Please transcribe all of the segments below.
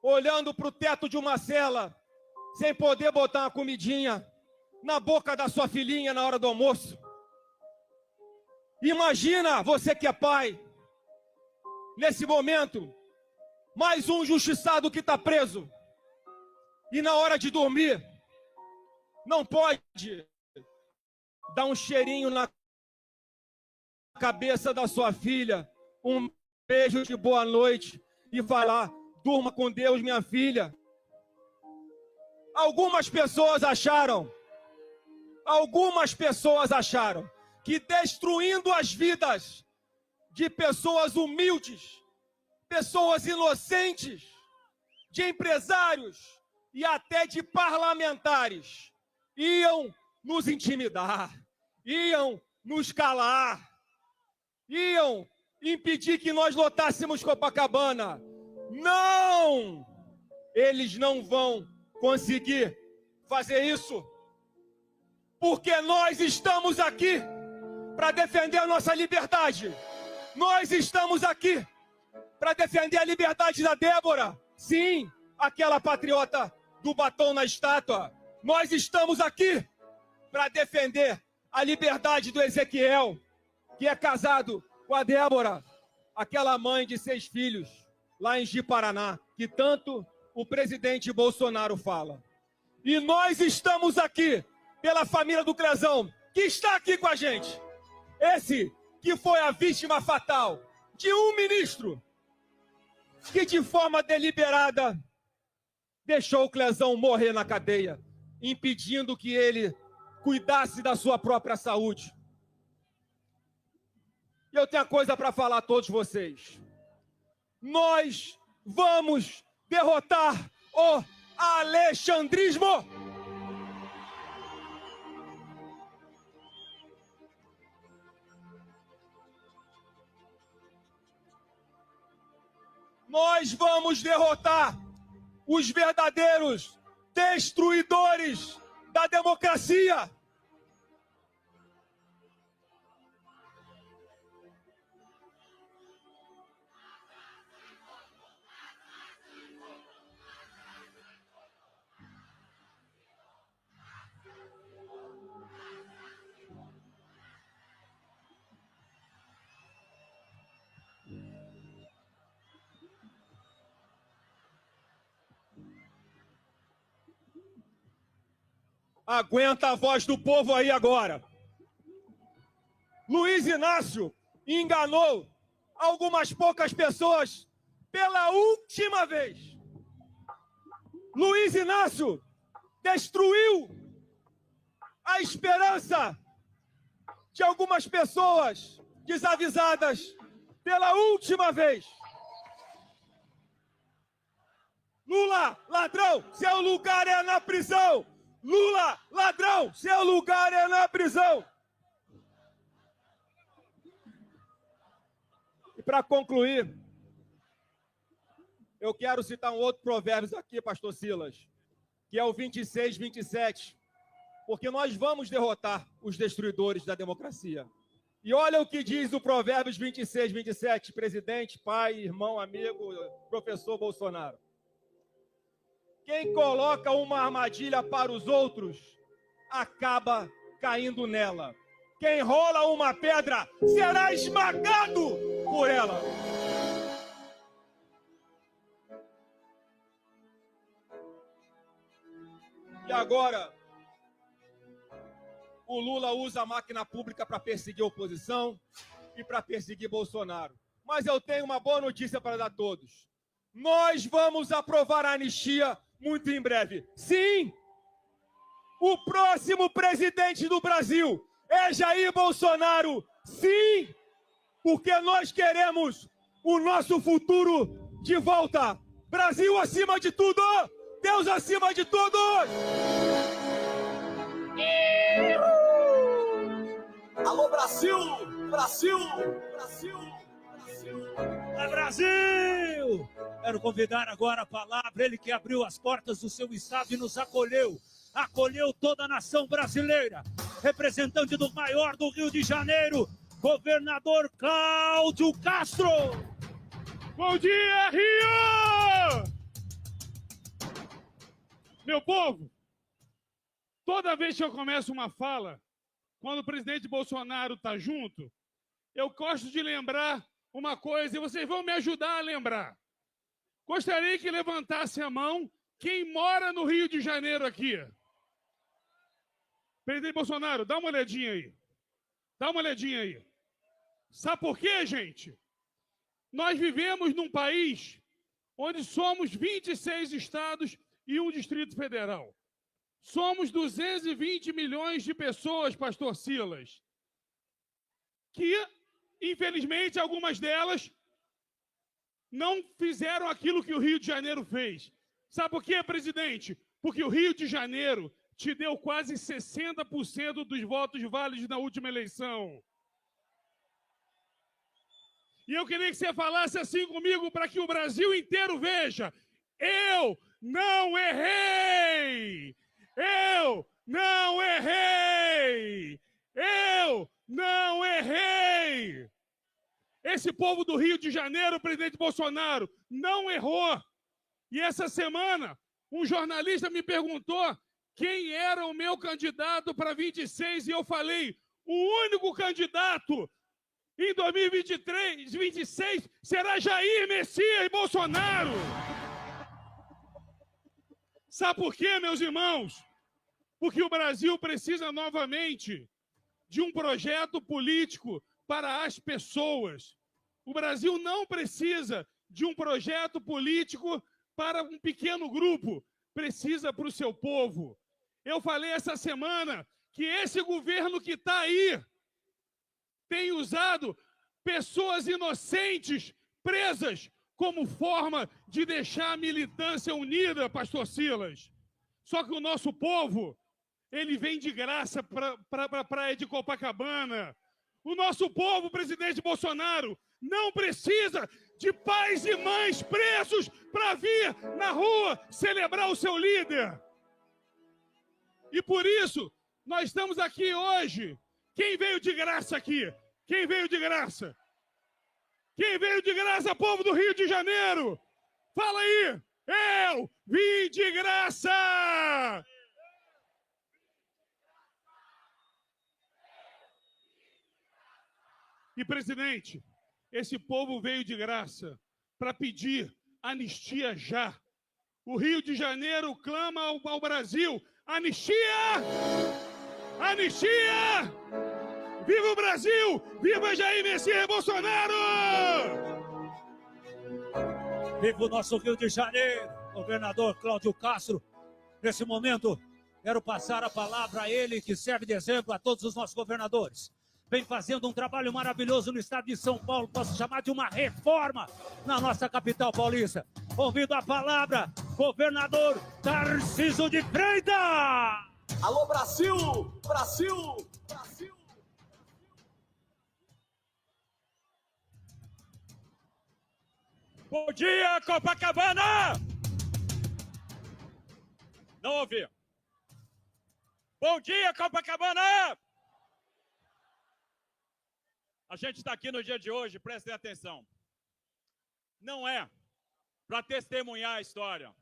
olhando para o teto de uma cela, sem poder botar uma comidinha na boca da sua filhinha na hora do almoço. Imagina, você que é pai, nesse momento, mais um injustiçado que está preso. E na hora de dormir, não pode dar um cheirinho na cabeça da sua filha, um beijo de boa noite e falar: durma com Deus, minha filha. Algumas pessoas acharam que destruindo as vidas de pessoas humildes, pessoas inocentes, de empresários e até de parlamentares, iam nos intimidar, iam nos calar, iam impedir que nós lotássemos Copacabana. Não! Eles não vão conseguir fazer isso, porque nós estamos aqui para defender a nossa liberdade. Nós estamos aqui para defender a liberdade da Débora. Sim, aquela patriota do batom na estátua. Nós estamos aqui para defender a liberdade do Ezequiel, que é casado com a Débora, aquela mãe de 6 filhos, lá em Ji-Paraná, que tanto o presidente Bolsonaro fala. E nós estamos aqui pela família do Crezão, que está aqui com a gente. Esse que foi a vítima fatal de um ministro que, de forma deliberada, deixou o Crezão morrer na cadeia, impedindo que ele cuidasse da sua própria saúde. E eu tenho uma coisa para falar a todos vocês. Nós vamos derrotar o alexandrismo. Nós vamos derrotar os verdadeiros destruidores da democracia. Aguenta a voz do povo aí agora. Luiz Inácio enganou algumas poucas pessoas pela última vez. Luiz Inácio destruiu a esperança de algumas pessoas desavisadas pela última vez. Lula, ladrão, seu lugar é na prisão. Lula, ladrão, seu lugar é na prisão. E para concluir, eu quero citar um outro provérbio aqui, pastor Silas, que é o 26, 27, porque nós vamos derrotar os destruidores da democracia. E olha o que diz o Provérbios 26, 27, presidente, pai, irmão, amigo, professor Bolsonaro. Quem coloca uma armadilha para os outros, acaba caindo nela. Quem rola uma pedra, será esmagado por ela. E agora, o Lula usa a máquina pública para perseguir a oposição e para perseguir Bolsonaro. Mas eu tenho uma boa notícia para dar a todos. Nós vamos aprovar a anistia muito em breve. Sim, o próximo presidente do Brasil é Jair Bolsonaro. Sim, porque nós queremos o nosso futuro de volta. Brasil acima de tudo, Deus acima de tudo. Alô, Brasil! Brasil! Brasil! Brasil! É Brasil! Quero convidar agora a palavra, ele que abriu as portas do seu estado e nos acolheu toda a nação brasileira, representante do maior do Rio de Janeiro, governador Cláudio Castro. Bom dia, Rio! Meu povo, toda vez que eu começo uma fala, quando o presidente Bolsonaro está junto, eu gosto de lembrar uma coisa, e vocês vão me ajudar a lembrar. Gostaria que levantasse a mão quem mora no Rio de Janeiro aqui. Presidente Bolsonaro, dá uma olhadinha aí. Dá uma olhadinha aí. Sabe por quê, gente? Nós vivemos num país onde somos 26 estados e um Distrito Federal. Somos 220 milhões de pessoas, pastor Silas, que, infelizmente, algumas delas não fizeram aquilo que o Rio de Janeiro fez. Sabe por quê, presidente? Porque o Rio de Janeiro te deu quase 60% dos votos válidos na última eleição. E eu queria que você falasse assim comigo para que o Brasil inteiro veja. Eu não errei! Eu não errei! Eu não errei! Esse povo do Rio de Janeiro, o presidente Bolsonaro, não errou. E essa semana, um jornalista me perguntou quem era o meu candidato para 26 e eu falei, o único candidato em 2023, 26 será Jair Messias Bolsonaro. Sabe por quê, meus irmãos? Porque o Brasil precisa novamente de um projeto político para as pessoas. O Brasil não precisa de um projeto político para um pequeno grupo, precisa para o seu povo. Eu falei essa semana que esse governo que está aí tem usado pessoas inocentes, presas, como forma de deixar a militância unida, pastor Silas. Só que o nosso povo, ele vem de graça para a praia de Copacabana. O nosso povo, presidente Bolsonaro, não precisa de pais e mães presos para vir na rua celebrar o seu líder. E por isso, nós estamos aqui hoje. Quem veio de graça aqui? Quem veio de graça? Quem veio de graça, povo do Rio de Janeiro? Fala aí! Eu vim de graça! E, presidente, esse povo veio de graça para pedir anistia já. O Rio de Janeiro clama ao Brasil, anistia! Anistia! Viva o Brasil! Viva Jair Messias Bolsonaro! Viva o nosso Rio de Janeiro, governador Cláudio Castro. Nesse momento, quero passar a palavra a ele, que serve de exemplo a todos os nossos governadores. Vem fazendo um trabalho maravilhoso no estado de São Paulo, posso chamar de uma reforma na nossa capital paulista. Ouvindo a palavra, governador Tarcísio de Freitas! Alô, Brasil! Brasil! Brasil! Bom dia, Copacabana! Não ouvi. Bom dia, Copacabana! A gente está aqui no dia de hoje, prestem atenção. Não é para testemunhar a história.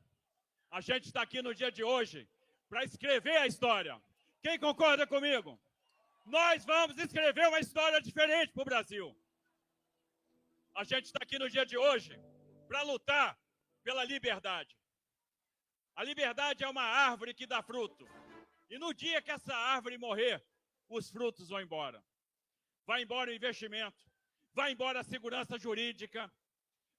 A gente está aqui no dia de hoje para escrever a história. Quem concorda comigo? Nós vamos escrever uma história diferente para o Brasil. A gente está aqui no dia de hoje para lutar pela liberdade. A liberdade é uma árvore que dá fruto. E no dia que essa árvore morrer, os frutos vão embora. Vai embora o investimento, vai embora a segurança jurídica,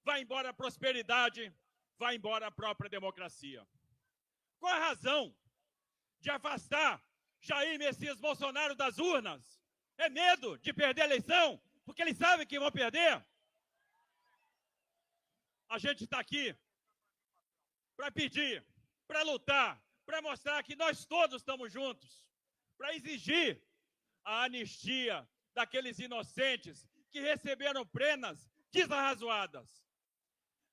vai embora a prosperidade, vai embora a própria democracia. Qual a razão de afastar Jair Messias Bolsonaro das urnas? É medo de perder a eleição? Porque eles sabem que vão perder? A gente está aqui para pedir, para lutar, para mostrar que nós todos estamos juntos, para exigir a anistia daqueles inocentes que receberam penas desarrazoadas.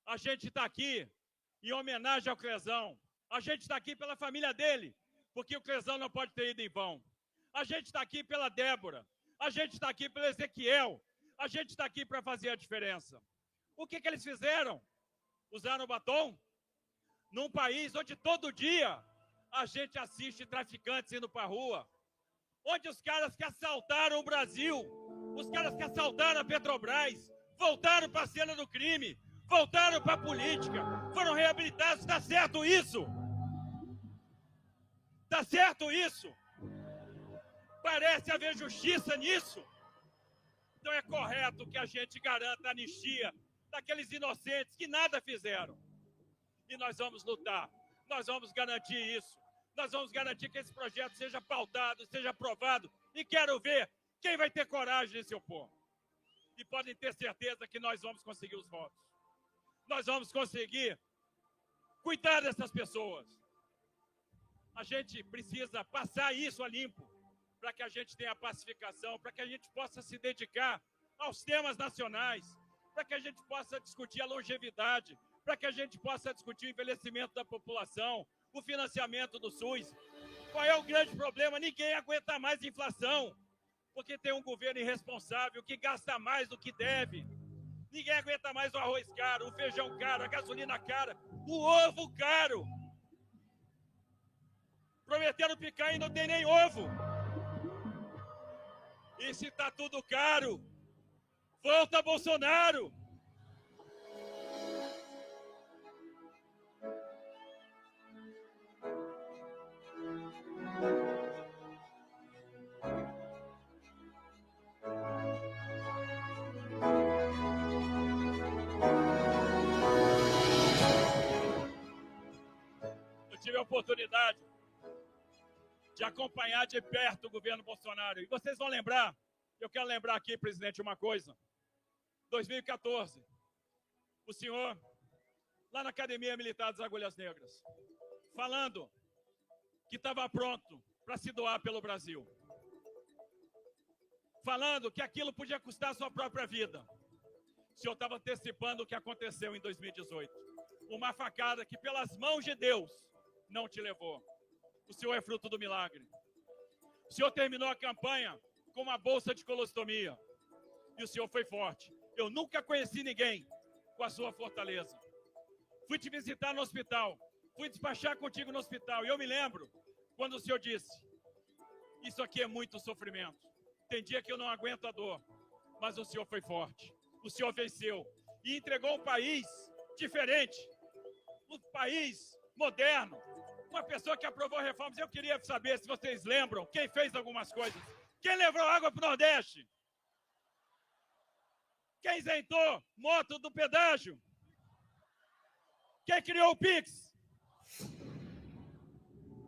A gente está aqui em homenagem ao Crezão. A gente está aqui pela família dele, porque o Crezão não pode ter ido em vão. A gente está aqui pela Débora. A gente está aqui pelo Ezequiel. A gente está aqui para fazer a diferença. O que eles fizeram? Usaram o batom? Num país onde todo dia a gente assiste traficantes indo para a rua, onde os caras que assaltaram o Brasil, os caras que assaltaram a Petrobras, voltaram para a cena do crime, voltaram para a política, foram reabilitados. Está certo isso? Está certo isso? Parece haver justiça nisso? Então é correto que a gente garanta a anistia daqueles inocentes que nada fizeram. E nós vamos lutar, nós vamos garantir isso. Nós vamos garantir que esse projeto seja pautado, seja aprovado. E quero ver quem vai ter coragem de se opor. E podem ter certeza que nós vamos conseguir os votos. Nós vamos conseguir cuidar dessas pessoas. A gente precisa passar isso a limpo para que a gente tenha pacificação, para que a gente possa se dedicar aos temas nacionais, para que a gente possa discutir a longevidade, para que a gente possa discutir o envelhecimento da população, o financiamento do SUS. Qual é o grande problema? Ninguém aguenta mais inflação, porque tem um governo irresponsável que gasta mais do que deve. Ninguém aguenta mais o arroz caro, o feijão caro, a gasolina cara, o ovo caro. Prometeram picanha e não tem nem ovo. E se tá tudo caro, volta Bolsonaro! Eu tive a oportunidade de acompanhar de perto o governo Bolsonaro. E vocês vão lembrar, eu quero lembrar aqui, presidente, uma coisa. 2014, o senhor, lá na Academia Militar das Agulhas Negras, falando que estava pronto para se doar pelo Brasil. Falando que aquilo podia custar a sua própria vida. O senhor estava antecipando o que aconteceu em 2018. Uma facada que, pelas mãos de Deus, não te levou. O senhor é fruto do milagre. O senhor terminou a campanha com uma bolsa de colostomia. E o senhor foi forte. Eu nunca conheci ninguém com a sua fortaleza. Fui te visitar no hospital. Fui despachar contigo no hospital. E eu me lembro quando o senhor disse: isso aqui é muito sofrimento. Tem dia que eu não aguento a dor. Mas o senhor foi forte. O senhor venceu. E entregou um país diferente. Um país moderno. Uma pessoa que aprovou reformas. Eu queria saber se vocês lembram quem fez algumas coisas. Quem levou água para o Nordeste? Quem isentou moto do pedágio? Quem criou o Pix?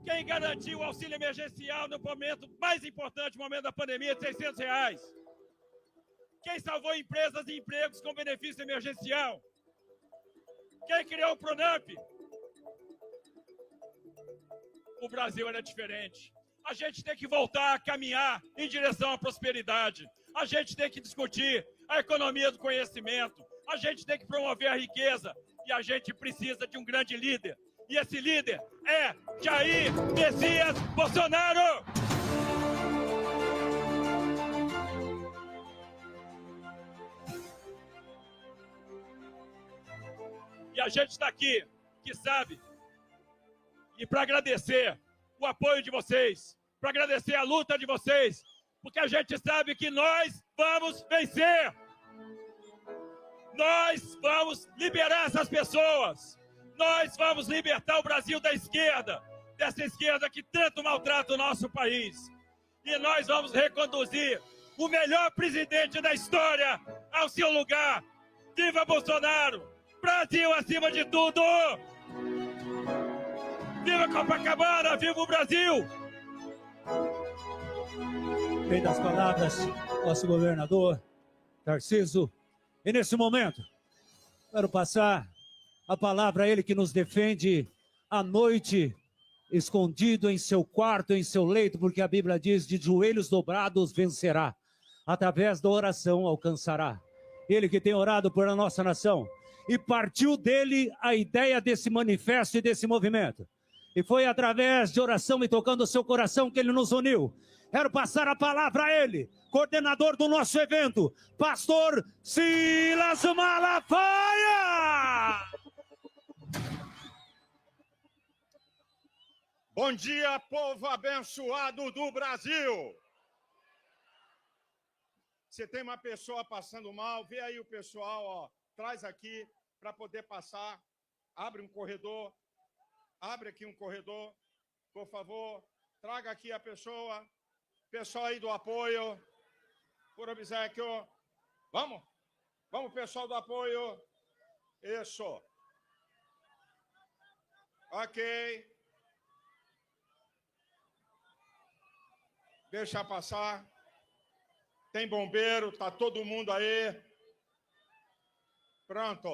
Quem garantiu o auxílio emergencial no momento mais importante, no momento da pandemia, de R$600? Quem salvou empresas e empregos com benefício emergencial? Quem criou o Pronamp? O Brasil era diferente. A gente tem que voltar a caminhar em direção à prosperidade. A gente tem que discutir a economia do conhecimento. A gente tem que promover a riqueza. E a gente precisa de um grande líder. E esse líder é Jair Messias Bolsonaro! E a gente está aqui, que sabe, e para agradecer o apoio de vocês, para agradecer a luta de vocês, porque a gente sabe que nós vamos vencer. Nós vamos liberar essas pessoas. Nós vamos libertar o Brasil da esquerda, dessa esquerda que tanto maltrata o nosso país. E nós vamos reconduzir o melhor presidente da história ao seu lugar. Viva Bolsonaro! Brasil acima de tudo! Viva Copacabana! Viva o Brasil! Bem das palavras, nosso governador Tarcísio. E nesse momento, quero passar a palavra a ele que nos defende à noite, escondido em seu quarto, em seu leito, porque a Bíblia diz: de joelhos dobrados vencerá, através da oração alcançará. Ele que tem orado por a nossa nação, e partiu dele a ideia desse manifesto e desse movimento. E foi através de oração e tocando o seu coração que ele nos uniu. Quero passar a palavra a ele, coordenador do nosso evento, pastor Silas Malafaia! Bom dia, povo abençoado do Brasil! Se tem uma pessoa passando mal, vê aí o pessoal, ó, traz aqui para poder passar. Abre um corredor, abre aqui um corredor, por favor. Traga aqui a pessoa, pessoal aí do apoio, por obséquio. Vamos, pessoal do apoio. Isso. Ok. Deixa passar. Tem bombeiro, tá todo mundo aí. Pronto.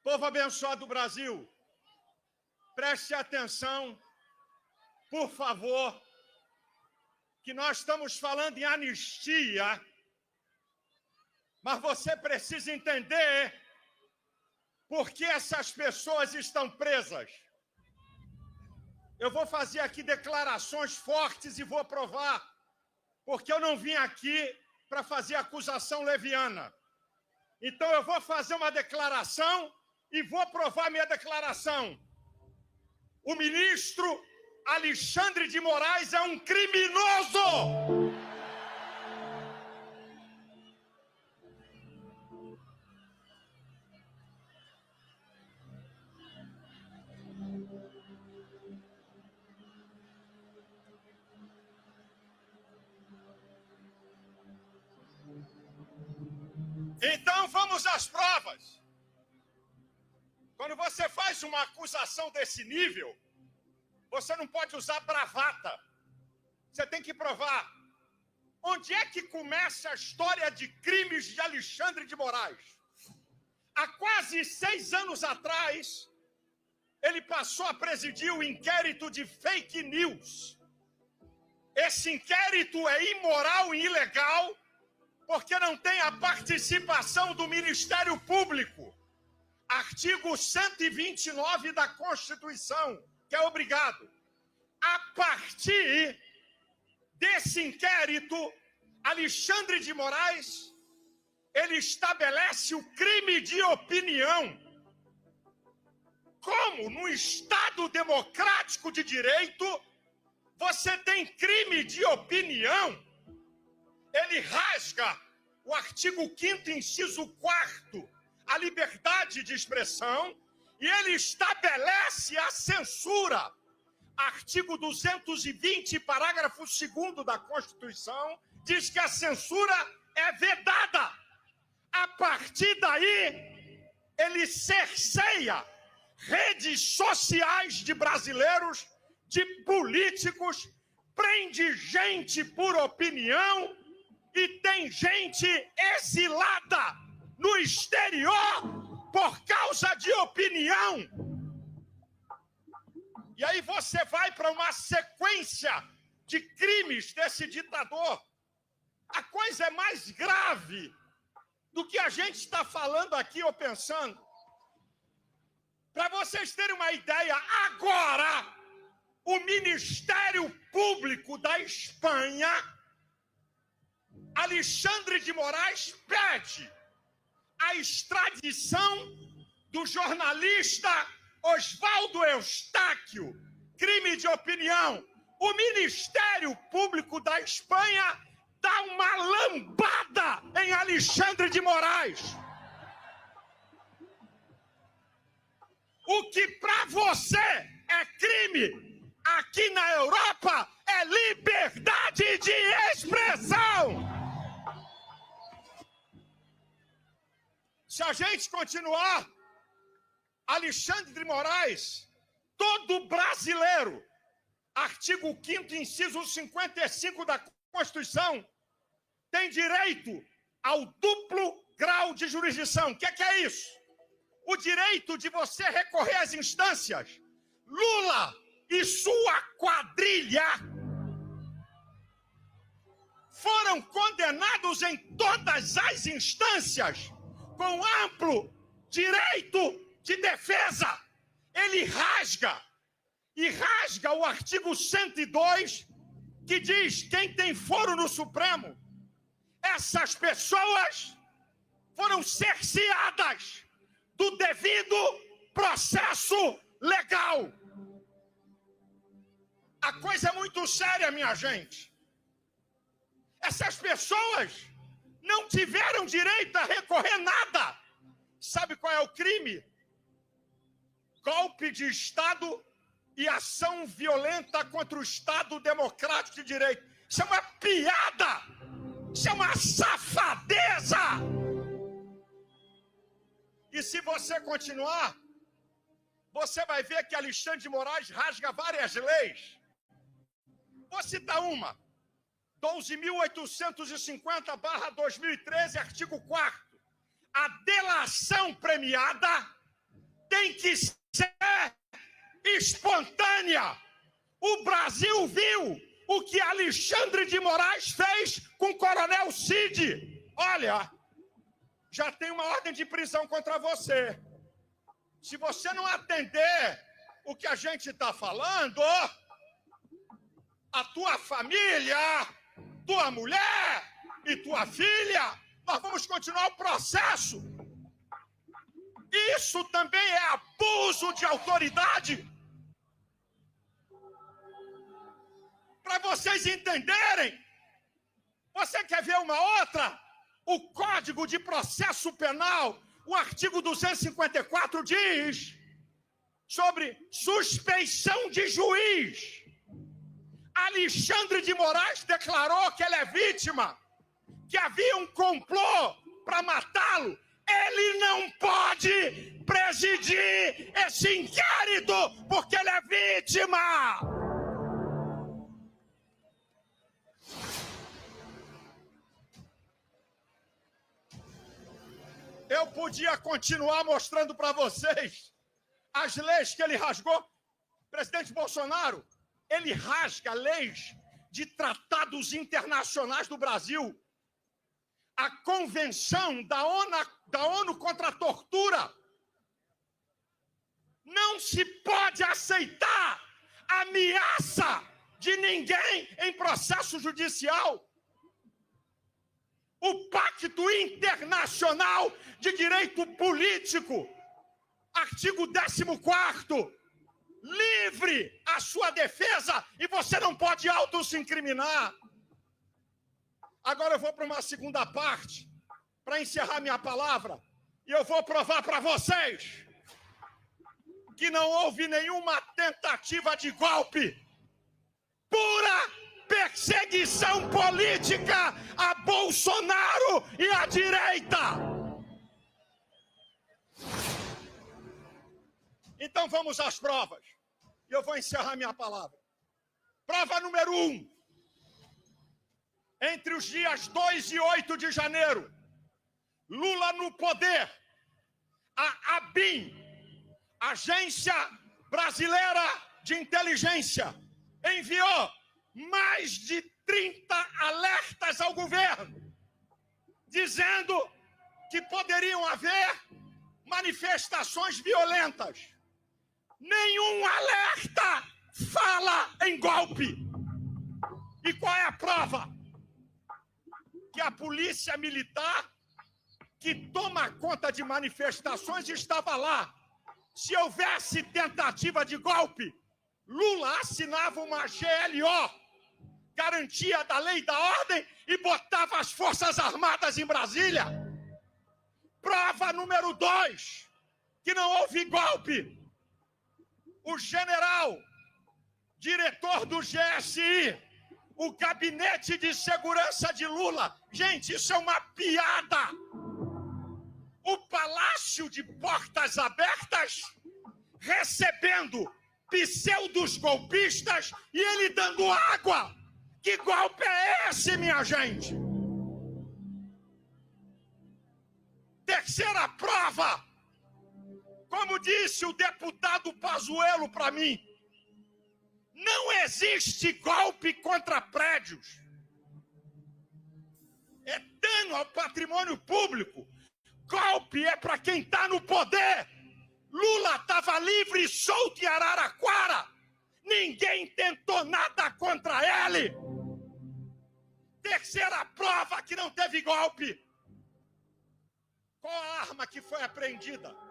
Povo abençoado do Brasil, preste atenção, por favor, que nós estamos falando em anistia, mas você precisa entender por que essas pessoas estão presas. Eu vou fazer aqui declarações fortes e vou provar, porque eu não vim aqui para fazer acusação leviana. Então eu vou fazer uma declaração e vou provar minha declaração. O ministro Alexandre de Moraes é um criminoso! Então vamos às provas. Quando você faz uma acusação desse nível, você não pode usar bravata. Você tem que provar. Onde é que começa a história de crimes de Alexandre de Moraes? Há quase 6 anos atrás, ele passou a presidir o inquérito de fake news. Esse inquérito é imoral e ilegal, porque não tem a participação do Ministério Público. Artigo 129 da Constituição, que é obrigado. A partir desse inquérito, Alexandre de Moraes, ele estabelece o crime de opinião. Como no Estado democrático de direito, você tem crime de opinião? Ele rasga o artigo 5º, inciso 4º, a liberdade de expressão, e ele estabelece a censura. Artigo 220, parágrafo 2º da Constituição, diz que a censura é vedada. A partir daí, ele cerceia redes sociais de brasileiros, de políticos, prende gente por opinião e tem gente exilada no exterior por causa de opinião. E aí você vai para uma sequência de crimes desse ditador. A coisa é mais grave do que a gente está falando aqui ou pensando. Para vocês terem uma ideia, agora o Ministério Público da Espanha, Alexandre de Moraes, pede a extradição do jornalista Oswaldo Eustáquio, crime de opinião. O Ministério Público da Espanha dá uma lambada em Alexandre de Moraes. O que para você é crime, aqui na Europa é liberdade de expressão. Se a gente continuar, Alexandre de Moraes, todo brasileiro, artigo 5º, inciso 55 da Constituição, tem direito ao duplo grau de jurisdição. O que é isso? O direito de você recorrer às instâncias. Lula e sua quadrilha foram condenados em todas as instâncias com amplo direito de defesa. Ele rasga o artigo 102, que diz quem tem foro no Supremo. Essas pessoas foram cerceadas do devido processo legal. A coisa é muito séria, minha gente. Essas pessoas não tiveram direito a recorrer nada. Sabe qual é o crime? Golpe de Estado e ação violenta contra o Estado democrático de direito. Isso é uma piada! Isso é uma safadeza! E se você continuar, você vai ver que Alexandre de Moraes rasga várias leis. Vou citar uma. 12.850/2013, artigo 4º. A delação premiada tem que ser espontânea. O Brasil viu o que Alexandre de Moraes fez com o Coronel Cid. Olha, já tem uma ordem de prisão contra você. Se você não atender o que a gente está falando, a tua família, tua mulher e tua filha, nós vamos continuar o processo. Isso também é abuso de autoridade. Para vocês entenderem, você quer ver uma outra? O Código de Processo Penal, o artigo 254 diz sobre suspeição de juiz. Alexandre de Moraes declarou que ele é vítima, que havia um complô para matá-lo. Ele não pode presidir esse inquérito porque ele é vítima. Eu podia continuar mostrando para vocês as leis que ele rasgou. Presidente Bolsonaro, ele rasga leis de tratados internacionais do Brasil. A Convenção da ONU contra a Tortura. Não se pode aceitar ameaça de ninguém em processo judicial. O Pacto Internacional de Direito Político, artigo 14º, livre a sua defesa e você não pode auto-se incriminar. Agora eu vou para uma segunda parte, para encerrar minha palavra, e eu vou provar para vocês que não houve nenhuma tentativa de golpe. Pura perseguição política a Bolsonaro e à direita. Então vamos às provas. E eu vou encerrar minha palavra. Prova número 1. Entre os dias 2 e 8 de janeiro, Lula no poder, a ABIN, Agência Brasileira de Inteligência, enviou mais de 30 alertas ao governo, dizendo que poderiam haver manifestações violentas. Nenhum alerta fala em golpe. E qual é a prova? Que a polícia militar, que toma conta de manifestações, estava lá. Se houvesse tentativa de golpe, Lula assinava uma GLO, garantia da lei e da ordem, e botava as Forças Armadas em Brasília. Prova número 2, que não houve golpe. O general, diretor do GSI, o gabinete de segurança de Lula. Gente, isso é uma piada. O palácio de portas abertas, recebendo pseudos golpistas e ele dando água. Que golpe é esse, minha gente? Terceira prova. Como disse o deputado Pazuello para mim, não existe golpe contra prédios. É dano ao patrimônio público. Golpe é para quem está no poder. Lula estava livre e solto em Araraquara. Ninguém tentou nada contra ele. Terceira prova que não teve golpe. Qual a arma que foi apreendida?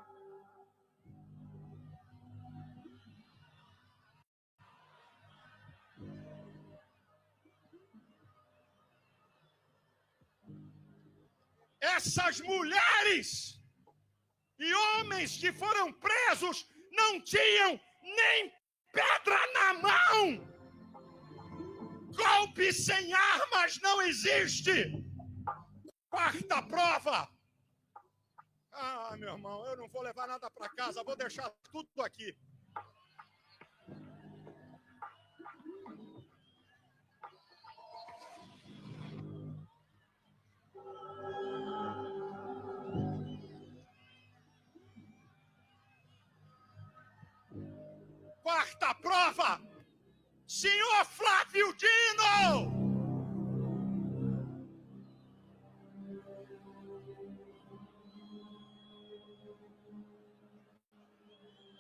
essas mulheres e homens que foram presos não tinham nem pedra na mão. Golpe sem armas não existe. Quarta prova. Ah, meu irmão, eu não vou levar nada para casa, vou deixar tudo aqui. Quarta prova, senhor Flávio Dino!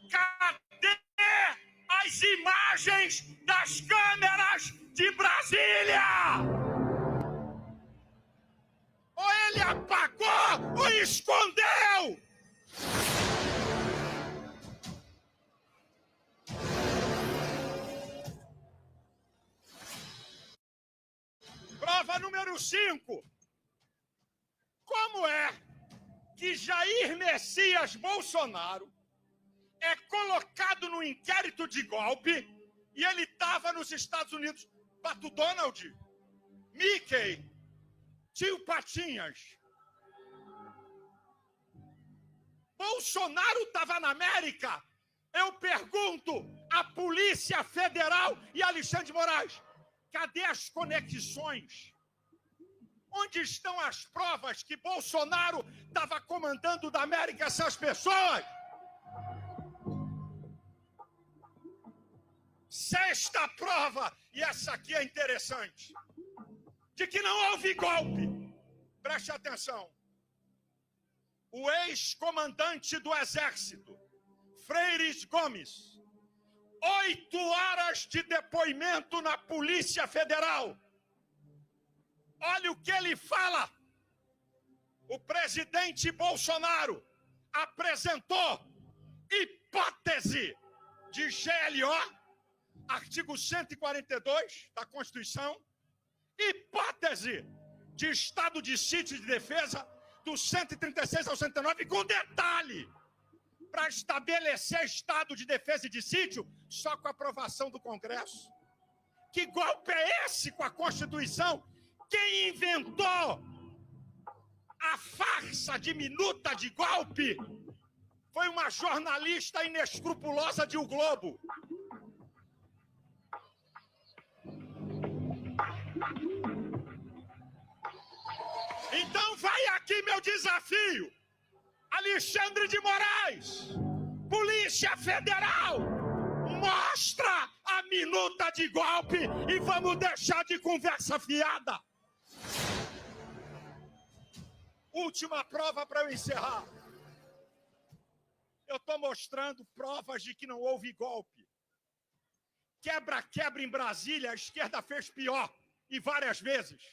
Cadê as imagens das câmeras de Brasília? Ou ele apagou ou escondeu! Prova número 5. Como é que Jair Messias Bolsonaro é colocado no inquérito de golpe e ele estava nos Estados Unidos? Pato Donald, Mickey, tio Patinhas. Bolsonaro estava na América. Eu pergunto à Polícia Federal e Alexandre de Moraes, cadê as conexões? Onde estão as provas que Bolsonaro estava comandando da América essas pessoas? Sexta prova, e essa aqui é interessante, de que não houve golpe. Preste atenção. O ex-comandante do Exército, Freires Gomes, 8 horas de depoimento na Polícia Federal. Olha o que ele fala. O presidente Bolsonaro apresentou hipótese de GLO, artigo 142 da Constituição, hipótese de estado de sítio de defesa, do 136 ao 109, com detalhe, para estabelecer estado de defesa e de sítio só com a aprovação do Congresso. Que golpe é esse com a Constituição? Quem inventou a farsa de minuta de golpe foi uma jornalista inescrupulosa de O Globo. Então vai aqui meu desafio. Alexandre de Moraes, Polícia Federal, mostra a minuta de golpe e vamos deixar de conversa fiada. Última prova para eu encerrar. Eu estou mostrando provas de que não houve golpe. Quebra-quebra em Brasília, a esquerda fez pior, e várias vezes.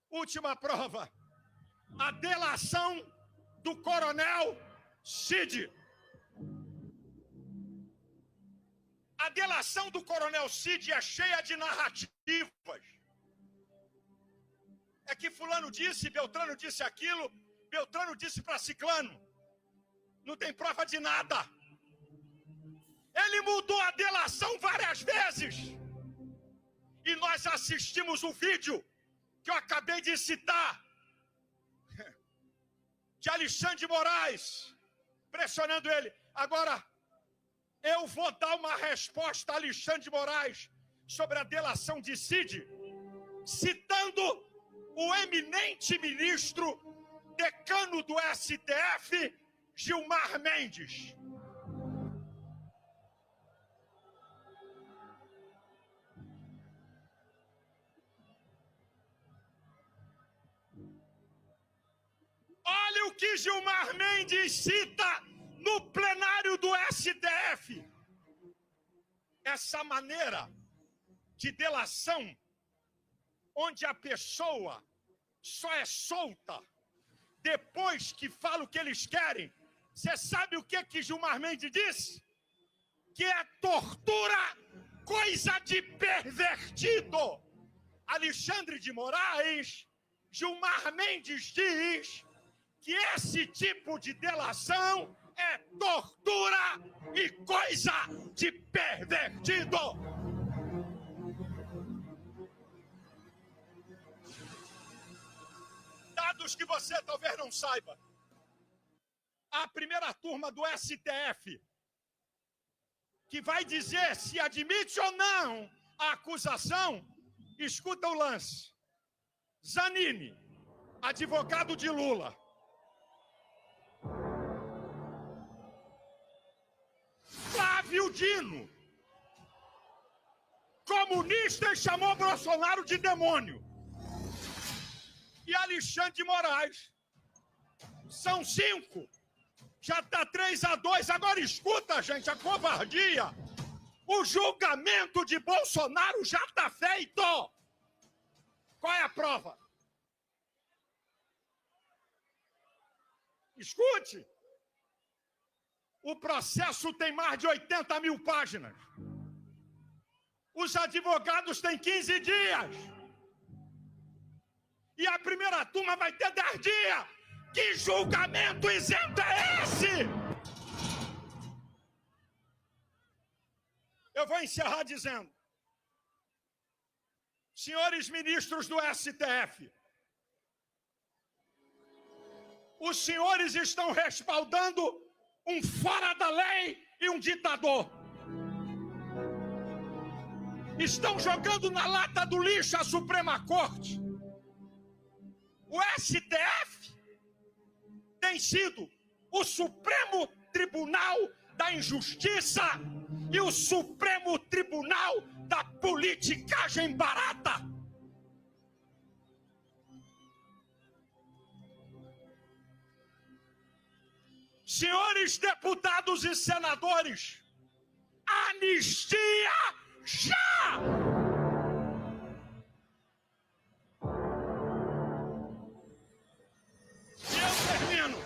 Última prova. A delação do coronel Cid. A delação do coronel Cid é cheia de narrativas. É que fulano disse, Beltrano disse aquilo, Beltrano disse para ciclano. Não tem prova de nada. Ele mudou a delação várias vezes. E nós assistimos o vídeo que eu acabei de citar, de Alexandre de Moraes, pressionando ele. Agora, eu vou dar uma resposta a Alexandre de Moraes sobre a delação de Cid, citando o eminente ministro, decano do STF, Gilmar Mendes. Olha o que Gilmar Mendes cita no plenário do STF. Essa maneira de delação, onde a pessoa só é solta depois que fala o que eles querem. Você sabe o que Gilmar Mendes disse? Que é tortura, coisa de pervertido. Alexandre de Moraes Gilmar Mendes diz que esse tipo de delação é tortura e coisa de pervertido. Dados que você talvez não saiba. A primeira turma do STF, que vai dizer se admite ou não a acusação, escuta o lance. Zanini, advogado de Lula. Flávio Dino, comunista, e chamou Bolsonaro de demônio. E Alexandre de Moraes. São 5. Já está 3-2. Agora escuta, gente, a covardia. O julgamento de Bolsonaro já está feito. Qual é a prova? Escute. O processo tem mais de 80 mil páginas. Os advogados têm 15 dias. E a primeira turma vai ter 10 dias. Que julgamento isento é esse? Eu vou encerrar dizendo, senhores ministros do STF, os senhores estão respaldando um fora da lei e um ditador. Estão jogando na lata do lixo a Suprema Corte. O STF tem sido o Supremo Tribunal da Injustiça e o Supremo Tribunal da politicagem barata. Senhores deputados e senadores, anistia já! E eu termino.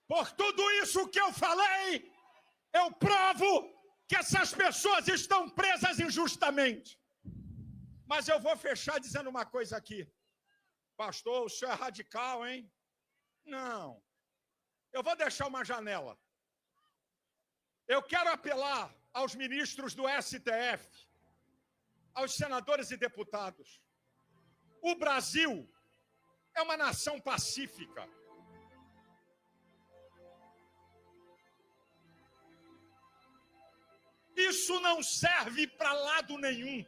Por tudo isso que eu falei, eu provo que essas pessoas estão presas injustamente. Mas eu vou fechar dizendo uma coisa aqui. Pastor, o senhor é radical, hein? Não. Eu vou deixar uma janela. Eu quero apelar aos ministros do STF, aos senadores e deputados. O Brasil é uma nação pacífica. Isso não serve para lado nenhum.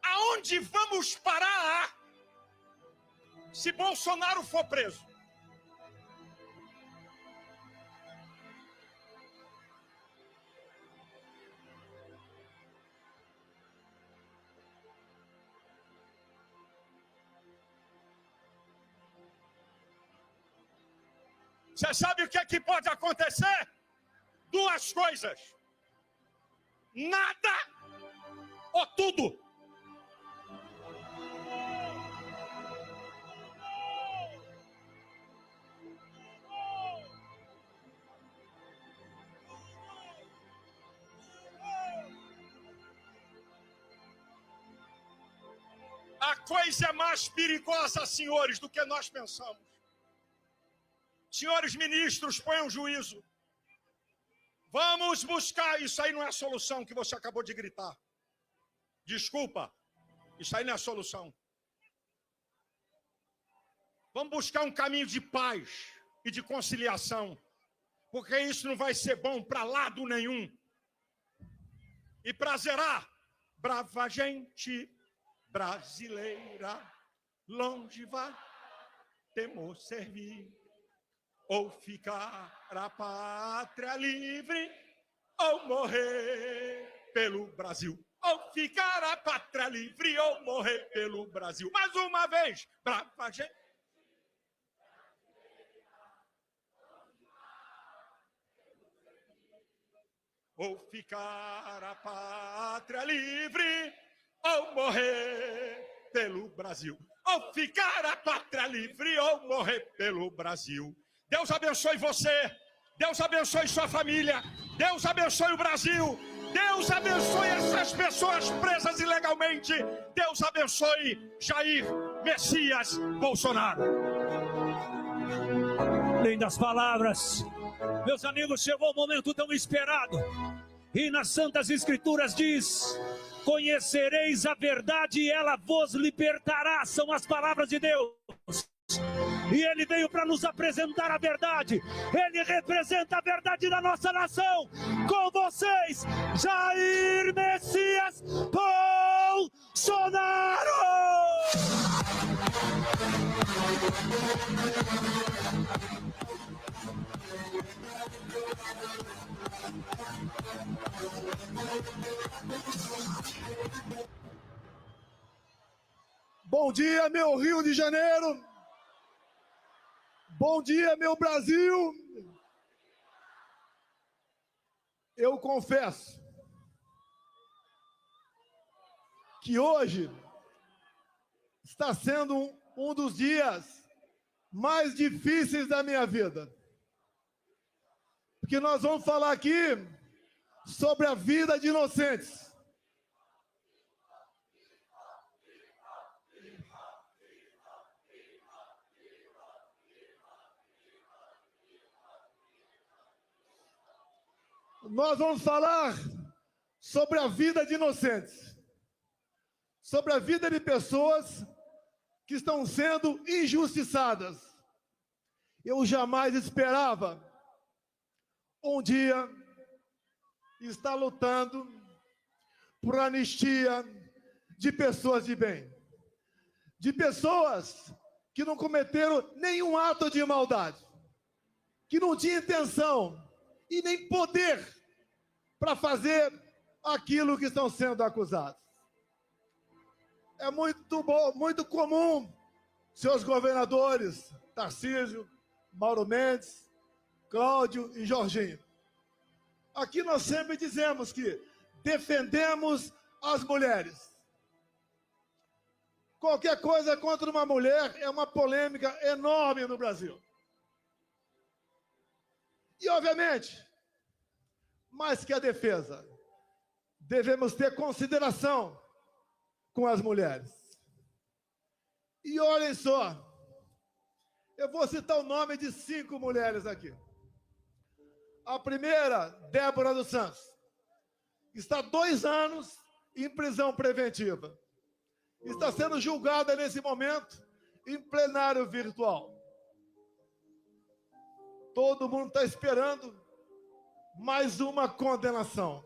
Aonde vamos parar se Bolsonaro for preso? Você sabe o que é que pode acontecer? Duas coisas. Nada ou tudo. A coisa é mais perigosa, senhores, do que nós pensamos. Senhores ministros, ponham juízo. Vamos buscar... Isso aí não é a solução que você acabou de gritar. Desculpa. Isso aí não é a solução. Vamos buscar um caminho de paz e de conciliação. Porque isso não vai ser bom para lado nenhum. E para zerar, brava gente brasileira, longe vai, temos servir. Ou ficar a pátria livre, ou morrer pelo Brasil. Ou ficar a pátria livre, ou morrer pelo Brasil. Mais uma vez, brava gente. ou ficar a pátria livre, ou morrer pelo Brasil. Ou ficar a pátria livre, ou morrer pelo Brasil. Deus abençoe você, Deus abençoe sua família, Deus abençoe o Brasil, Deus abençoe essas pessoas presas ilegalmente, Deus abençoe Jair Messias Bolsonaro. Lindas palavras. Meus amigos, chegou o momento tão esperado. E nas Santas Escrituras diz: conhecereis a verdade e ela vos libertará. São as palavras de Deus. E Ele veio para nos apresentar a verdade. Ele representa a verdade da nossa nação. Com vocês, Jair Messias Bolsonaro! Bom dia, meu Rio de Janeiro. Bom dia, meu Brasil. Eu confesso que hoje está sendo um dos dias mais difíceis da minha vida. Porque nós vamos falar aqui sobre a vida de inocentes. Nós vamos falar sobre a vida de inocentes, sobre a vida de pessoas que estão sendo injustiçadas. Eu jamais esperava um dia estar lutando por anistia de pessoas de bem, de pessoas que não cometeram nenhum ato de maldade, que não tinham intenção e nem poder para fazer aquilo que estão sendo acusados. É muito comum seus governadores, Tarcísio, Mauro Mendes, Cláudio e Jorginho. Aqui nós sempre dizemos que defendemos as mulheres. Qualquer coisa contra uma mulher é uma polêmica enorme no Brasil. E, obviamente, mais que a defesa, devemos ter consideração com as mulheres. E olhem só, eu vou citar o nome de 5 mulheres aqui. A primeira, Débora dos Santos, está 2 anos em prisão preventiva. Está sendo julgada nesse momento em plenário virtual. Todo mundo está esperando mais uma condenação,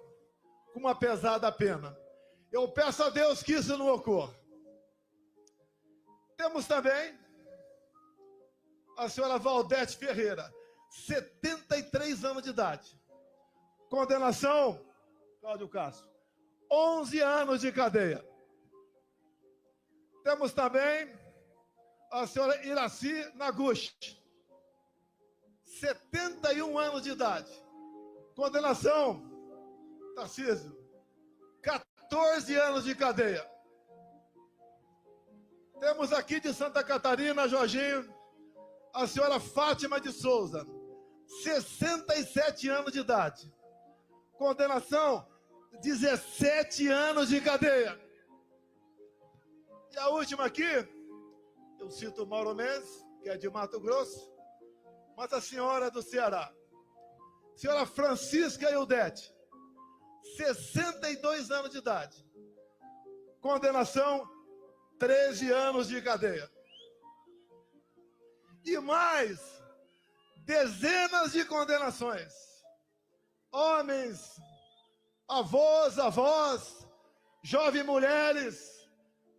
com uma pesada pena. Eu peço a Deus que isso não ocorra. Temos também a senhora Valdete Ferreira, 73 anos de idade. Condenação, Cláudio Castro, 11 anos de cadeia. Temos também a senhora Iraci Naguchi, 71 anos de idade. Condenação, Tarcísio, 14 anos de cadeia. Temos aqui de Santa Catarina, Jorginho, a senhora Fátima de Souza, 67 anos de idade. Condenação, 17 anos de cadeia. E a última aqui, eu cito o Mauro Mendes, que é de Mato Grosso, mas a senhora do Ceará, senhora Francisca Eudete, 62 anos de idade. Condenação, 13 anos de cadeia. E mais dezenas de condenações. Homens, avós, jovens mulheres,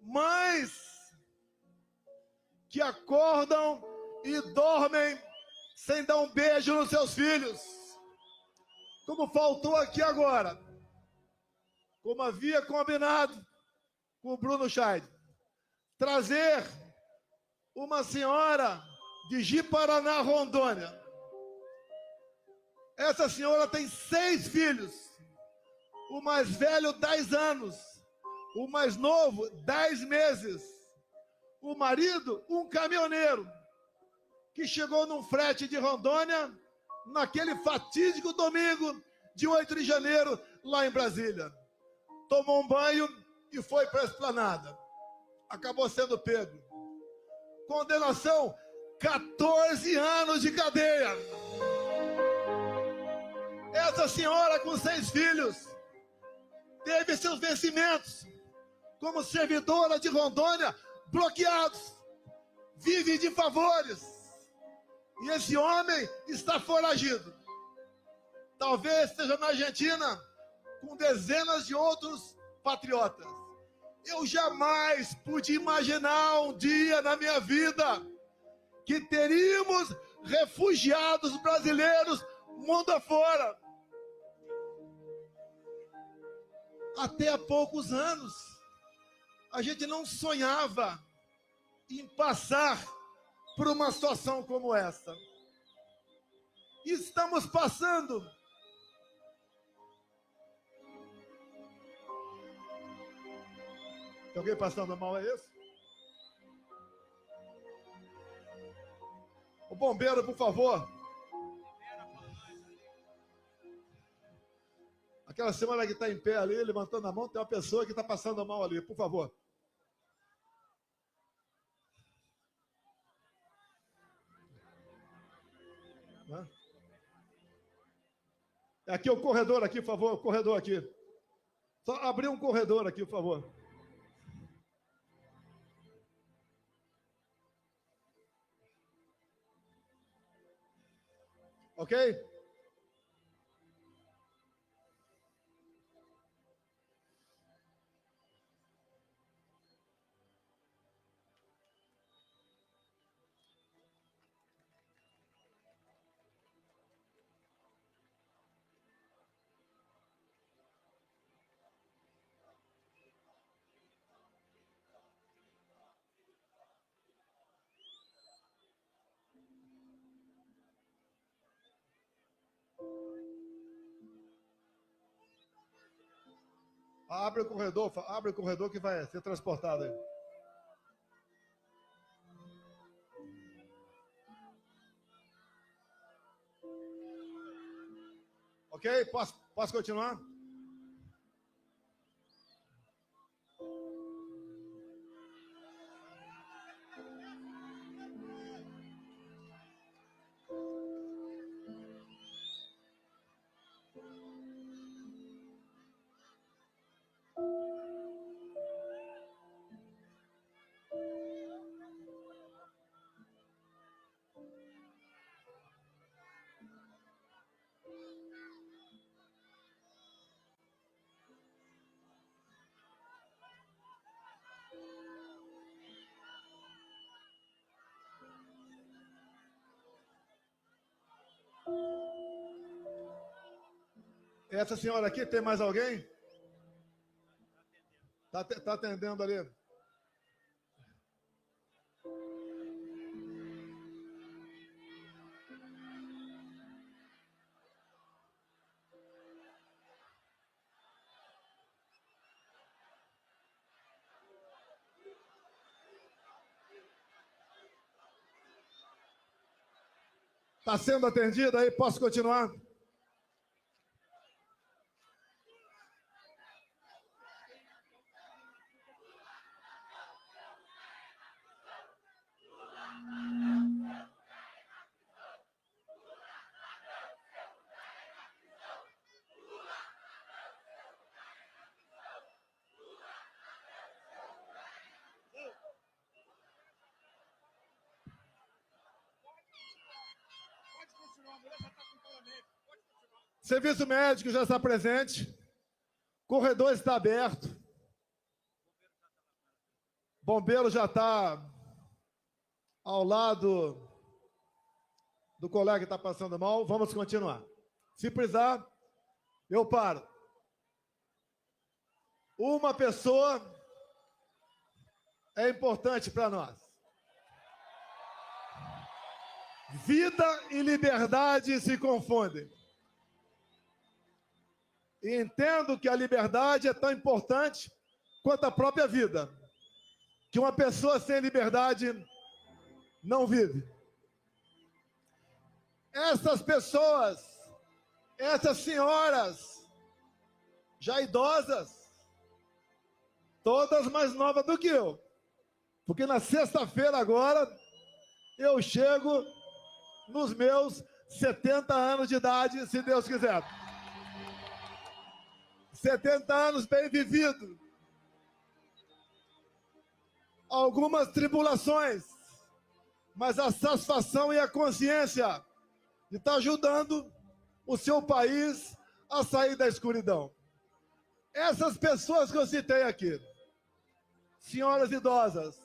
mães que acordam e dormem sem dar um beijo nos seus filhos. Como faltou aqui agora, como havia combinado com o Bruno Scheid, trazer uma senhora de Ji-Paraná, Rondônia. Essa senhora tem 6 filhos O mais velho, 10 anos. O mais novo, 10 meses. O marido, um caminhoneiro, que chegou num frete de Rondônia, naquele fatídico domingo de 8 de janeiro, lá em Brasília. Tomou um banho e foi para a esplanada. Acabou sendo pego. Condenação, 14 anos de cadeia. Essa senhora com 6 filhos teve seus vencimentos como servidora de Rondônia bloqueados. Vive de favores. E esse homem está foragido. Talvez esteja na Argentina com dezenas de outros patriotas. Eu jamais pude imaginar um dia na minha vida que teríamos refugiados brasileiros mundo afora. Até há poucos anos, a gente não sonhava em passar por uma situação como essa. E estamos passando. Tem alguém passando mal, é isso? O bombeiro, por favor. Aquela senhora que está em pé ali, levantando a mão, tem uma pessoa que está passando mal ali, por favor. Aqui é o corredor aqui, por favor, o corredor aqui. Só abrir um corredor aqui, por favor. Ok? Abre o corredor que vai ser transportado aí. Ok? Posso continuar? Essa senhora aqui, tem mais alguém? Tá atendendo ali. Está sendo atendido aí? Posso continuar? Serviço médico já está presente. Corredor está aberto. Bombeiro já está ao lado do colega que está passando mal. Vamos continuar. Se precisar, eu paro. Uma pessoa é importante para nós. Vida e liberdade se confundem. E entendo que a liberdade é tão importante quanto a própria vida. Que uma pessoa sem liberdade não vive. Essas pessoas, essas senhoras, já idosas, todas mais novas do que eu. Porque na sexta-feira agora, eu chego nos meus 70 anos de idade, se Deus quiser. 70 anos bem vividos. Algumas tribulações, mas a satisfação e a consciência de estar ajudando o seu país a sair da escuridão. Essas pessoas que eu citei aqui, senhoras idosas,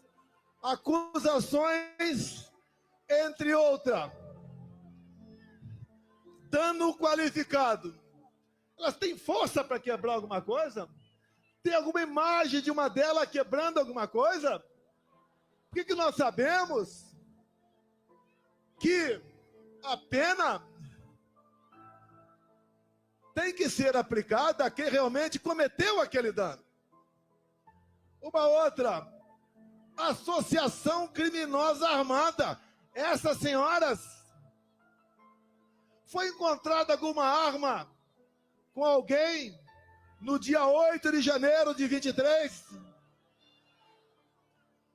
acusações, entre outras, dano qualificado. Elas têm força para quebrar alguma coisa? Tem alguma imagem de uma delas quebrando alguma coisa? Por que nós sabemos que a pena tem que ser aplicada a quem realmente cometeu aquele dano? Uma outra, associação criminosa armada. Essas senhoras, foi encontrada alguma arma com alguém no dia 8 de janeiro de 23?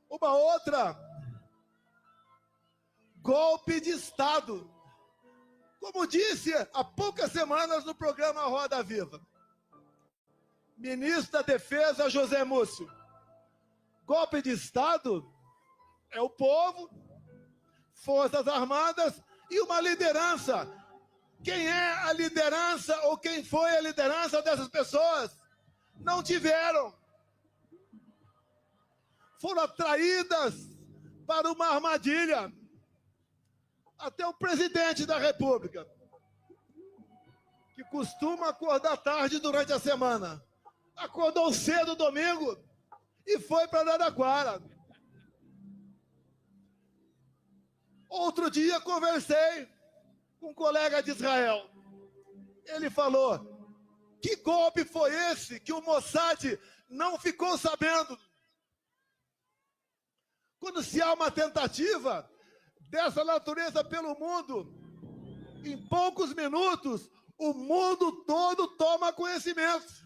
Uma outra, golpe de Estado. Como disse há poucas semanas no programa Roda Viva, ministro da Defesa José Múcio, golpe de Estado é o povo, Forças Armadas e uma liderança. Quem é a liderança ou quem foi a liderança dessas pessoas? Não tiveram. Foram atraídas para uma armadilha. Até o presidente da República, que costuma acordar tarde durante a semana, acordou cedo domingo e foi para Araraquara. Outro dia conversei com um colega de Israel. Ele falou: que golpe foi esse que o Mossad não ficou sabendo? Quando se há uma tentativa dessa natureza pelo mundo, em poucos minutos, o mundo todo toma conhecimento.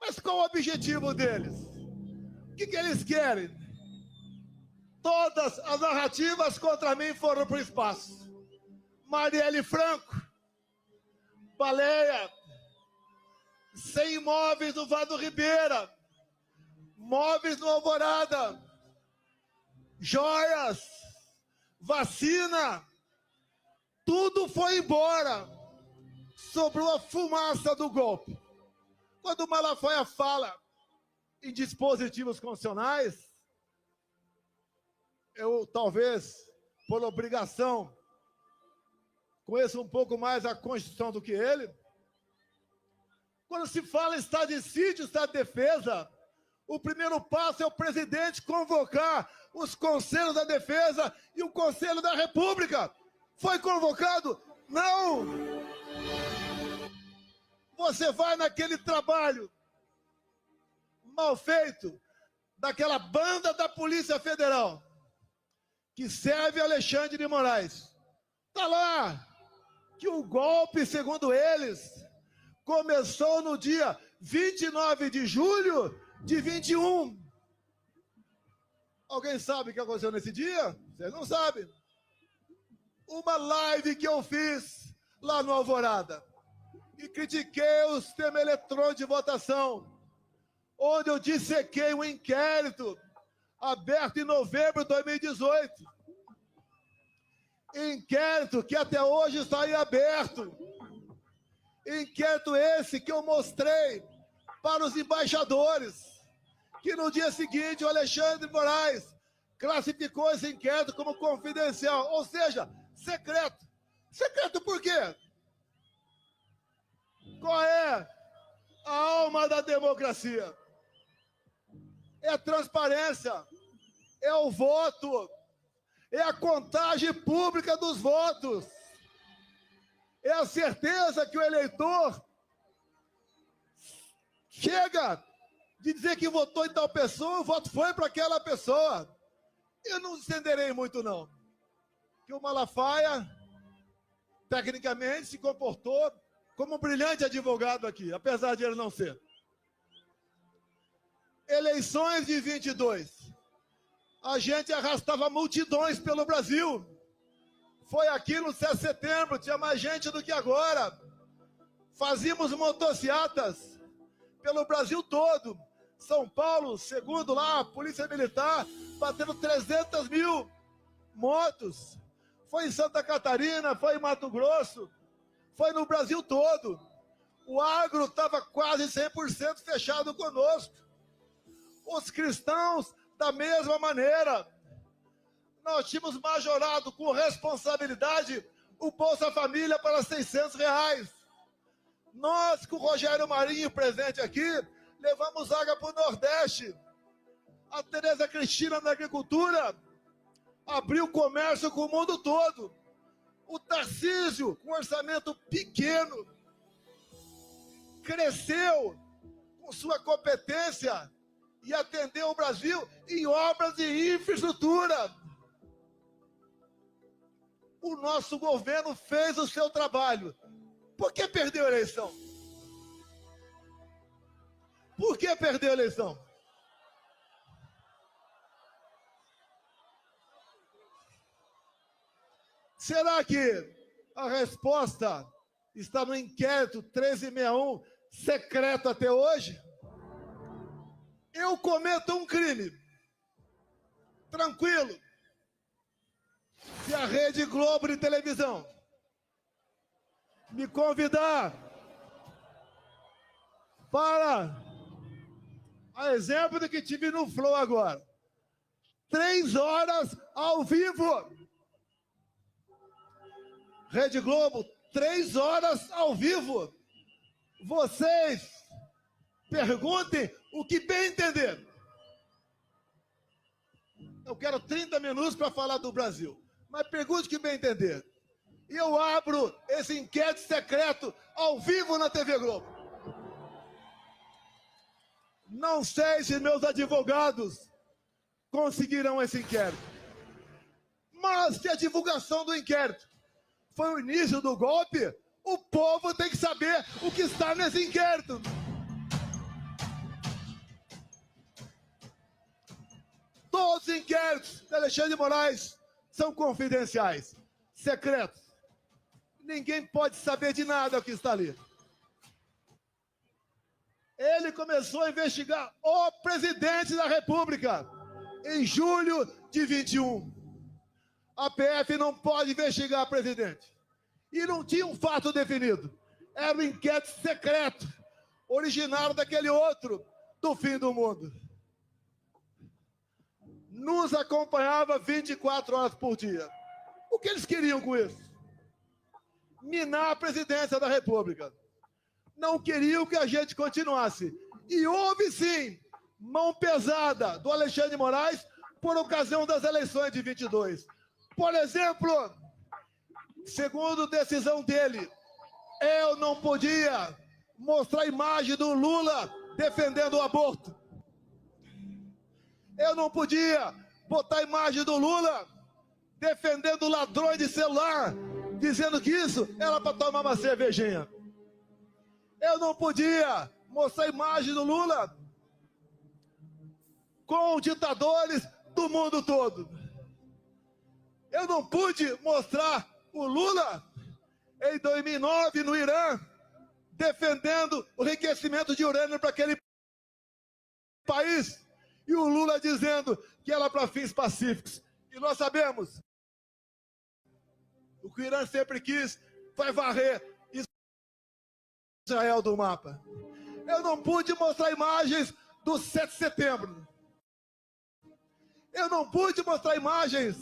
Mas qual o objetivo deles? O que eles querem? Todas as narrativas contra mim foram para o espaço. Marielle Franco, baleia, 100 imóveis no Vado Ribeira, móveis no Alvorada, joias, vacina, tudo foi embora. Sobrou a fumaça do golpe. Quando o Malafaia fala em dispositivos constitucionais, eu talvez, por obrigação, conheço um pouco mais a Constituição do que ele. Quando se fala em estado de sítio, estado de defesa, o primeiro passo é o presidente convocar os conselhos da defesa e o Conselho da República. Foi convocado? Não! Você vai naquele trabalho mal feito daquela banda da Polícia Federal que serve Alexandre de Moraes. Está lá que o golpe, segundo eles, começou no dia 29 de julho de 21. Alguém sabe o que aconteceu nesse dia? Vocês não sabem. Uma live que eu fiz lá no Alvorada e critiquei o sistema eletrônico de votação, onde eu dissequei um inquérito aberto em novembro de 2018. Inquérito que até hoje está em aberto. Inquérito esse que eu mostrei para os embaixadores, que no dia seguinte o Alexandre de Moraes classificou esse inquérito como confidencial, ou seja, secreto. Secreto por quê? Qual é a alma da democracia? É a transparência, é o voto, é a contagem pública dos votos, é a certeza que o eleitor Chega de dizer que votou em tal pessoa, o voto foi para aquela pessoa. Eu não estenderei muito, não. Que o Malafaia, tecnicamente, se comportou como um brilhante advogado aqui, apesar de ele não ser. Eleições de 22. A gente arrastava multidões pelo Brasil. Foi aqui no 7 de setembro, tinha mais gente do que agora. Fazíamos motocicletas pelo Brasil todo. São Paulo, segundo lá, a Polícia Militar, batendo 300 mil motos. Foi em Santa Catarina, foi em Mato Grosso, foi no Brasil todo. O agro estava quase 100% fechado conosco. Os cristãos, da mesma maneira. Nós tínhamos majorado com responsabilidade o Bolsa Família para R$600. Nós, com o Rogério Marinho presente aqui, levamos água para o Nordeste. A Tereza Cristina na agricultura abriu comércio com o mundo todo. O Tarcísio, com orçamento pequeno, cresceu com sua competência e atendeu o Brasil em obras de infraestrutura. O nosso governo fez o seu trabalho. Por que perdeu a eleição? Por que perdeu a eleição? Será que a resposta está no inquérito 1361, secreto até hoje? Eu cometo um crime, tranquilo, se a Rede Globo de televisão me convidar para, a exemplo do que tive no Flow agora, 3 horas ao vivo. Rede Globo, 3 horas ao vivo. Vocês perguntem o que bem entender. Eu quero 30 minutos para falar do Brasil, mas pergunte o que bem entender. E eu abro esse inquérito secreto ao vivo na TV Globo. Não sei se meus advogados conseguirão esse inquérito. Mas se a divulgação do inquérito foi o início do golpe, o povo tem que saber o que está nesse inquérito. Todos os inquéritos de Alexandre de Moraes são confidenciais, secretos. Ninguém pode saber de nada o que está ali. Ele começou a investigar o presidente da República em julho de 21. A PF não pode investigar o presidente. E não tinha um fato definido. Era um inquérito secreto, originário daquele outro, do fim do mundo. Nos acompanhava 24 horas por dia. O que eles queriam com isso? Minar a presidência da República. Não queriam que a gente continuasse. E houve, sim, mão pesada do Alexandre de Moraes por ocasião das eleições de 22. Por exemplo, segundo decisão dele, eu não podia mostrar a imagem do Lula defendendo o aborto. Eu não podia botar a imagem do Lula defendendo ladrões de celular, dizendo que isso era para tomar uma cervejinha. Eu não podia mostrar a imagem do Lula com ditadores do mundo todo. Eu não pude mostrar o Lula em 2009 no Irã defendendo o enriquecimento de urânio para aquele país e o Lula dizendo que era para fins pacíficos. E nós sabemos o que o Irã sempre quis foi varrer Israel do mapa. Eu não pude mostrar imagens do 7 de setembro. Eu não pude mostrar imagens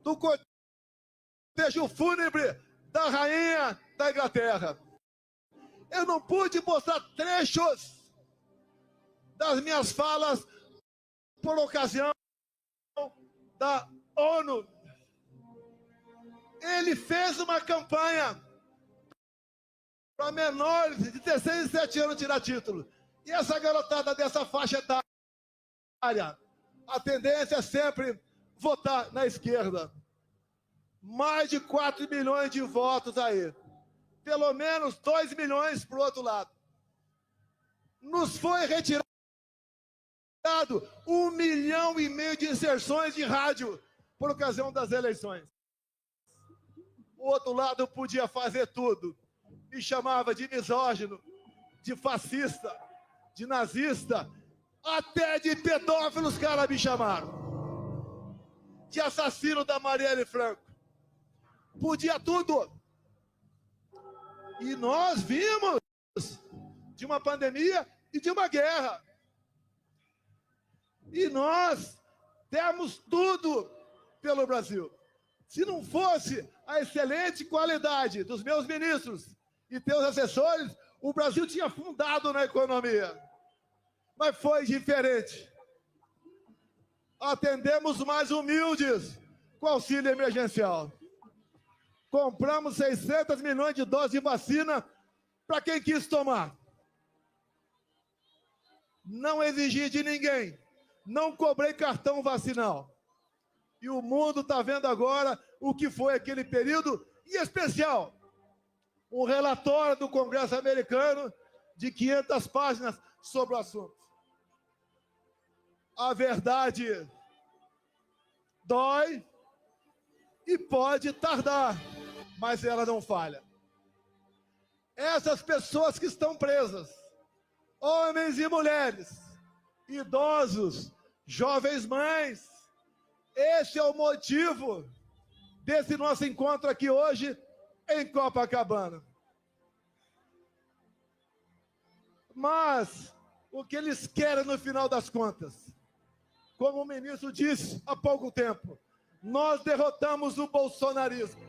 do cortejo fúnebre da rainha da Inglaterra. Eu não pude mostrar trechos das minhas falas por ocasião da ONU. Ele fez uma campanha para menores de 16 e 17 anos tirar título. E essa garotada dessa faixa etária, a tendência é sempre votar na esquerda. Mais de 4 milhões de votos aí. Pelo menos 2 milhões para o outro lado. Nos foi retirado 1,5 milhão de inserções de rádio por ocasião das eleições. O outro lado podia fazer tudo. Me chamava de misógino, de fascista, de nazista, até de pedófilo os caras me chamaram. De assassino da Marielle Franco. Podia tudo. E nós vimos de uma pandemia e de uma guerra. E nós demos tudo pelo Brasil. Se não fosse a excelente qualidade dos meus ministros e teus assessores, o Brasil tinha afundado na economia. Mas foi diferente. Atendemos mais humildes com auxílio emergencial. Compramos 600 milhões de doses de vacina para quem quis tomar. Não exigi de ninguém. Não cobrei cartão vacinal. E o mundo está vendo agora o que foi aquele período, em especial, um relatório do Congresso americano de 500 páginas sobre o assunto. A verdade dói e pode tardar, mas ela não falha. Essas pessoas que estão presas, homens e mulheres, idosos, jovens mães, esse é o motivo desse nosso encontro aqui hoje em Copacabana. Mas o que eles querem no final das contas? Como o ministro disse há pouco tempo, nós derrotamos o bolsonarismo.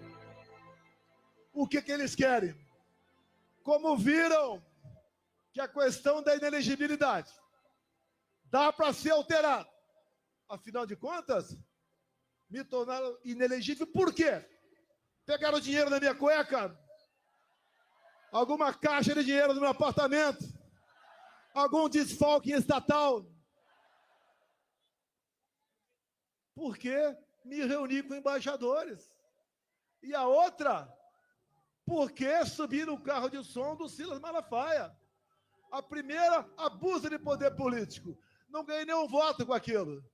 O que eles querem? Como viram que a questão da inelegibilidade dá para ser alterada. Afinal de contas, me tornaram inelegível por quê? Pegaram dinheiro na minha cueca? Alguma caixa de dinheiro no meu apartamento? Algum desfalque estatal? Porque me reuni com embaixadores. E a outra, porque subi no carro de som do Silas Malafaia. A primeira, abuso de poder político. Não ganhei nenhum voto com aquilo.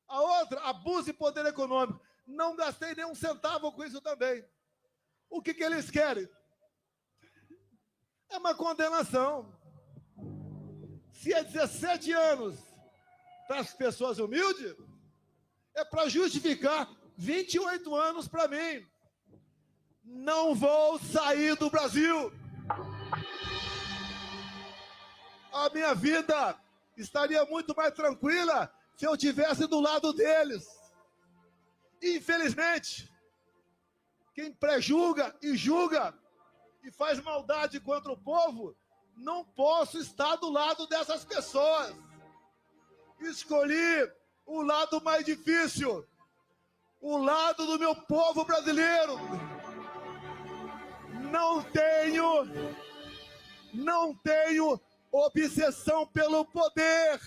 A outra, abuso de poder econômico. Não gastei nenhum centavo com isso também. O que eles querem? É uma condenação. Se é 17 anos para as pessoas humildes, é para justificar 28 anos para mim. Não vou sair do Brasil. A minha vida estaria muito mais tranquila se eu estivesse do lado deles. Infelizmente, quem prejulga e julga e faz maldade contra o povo, não posso estar do lado dessas pessoas. Escolhi o lado mais difícil, o lado do meu povo brasileiro. Não tenho obsessão pelo poder.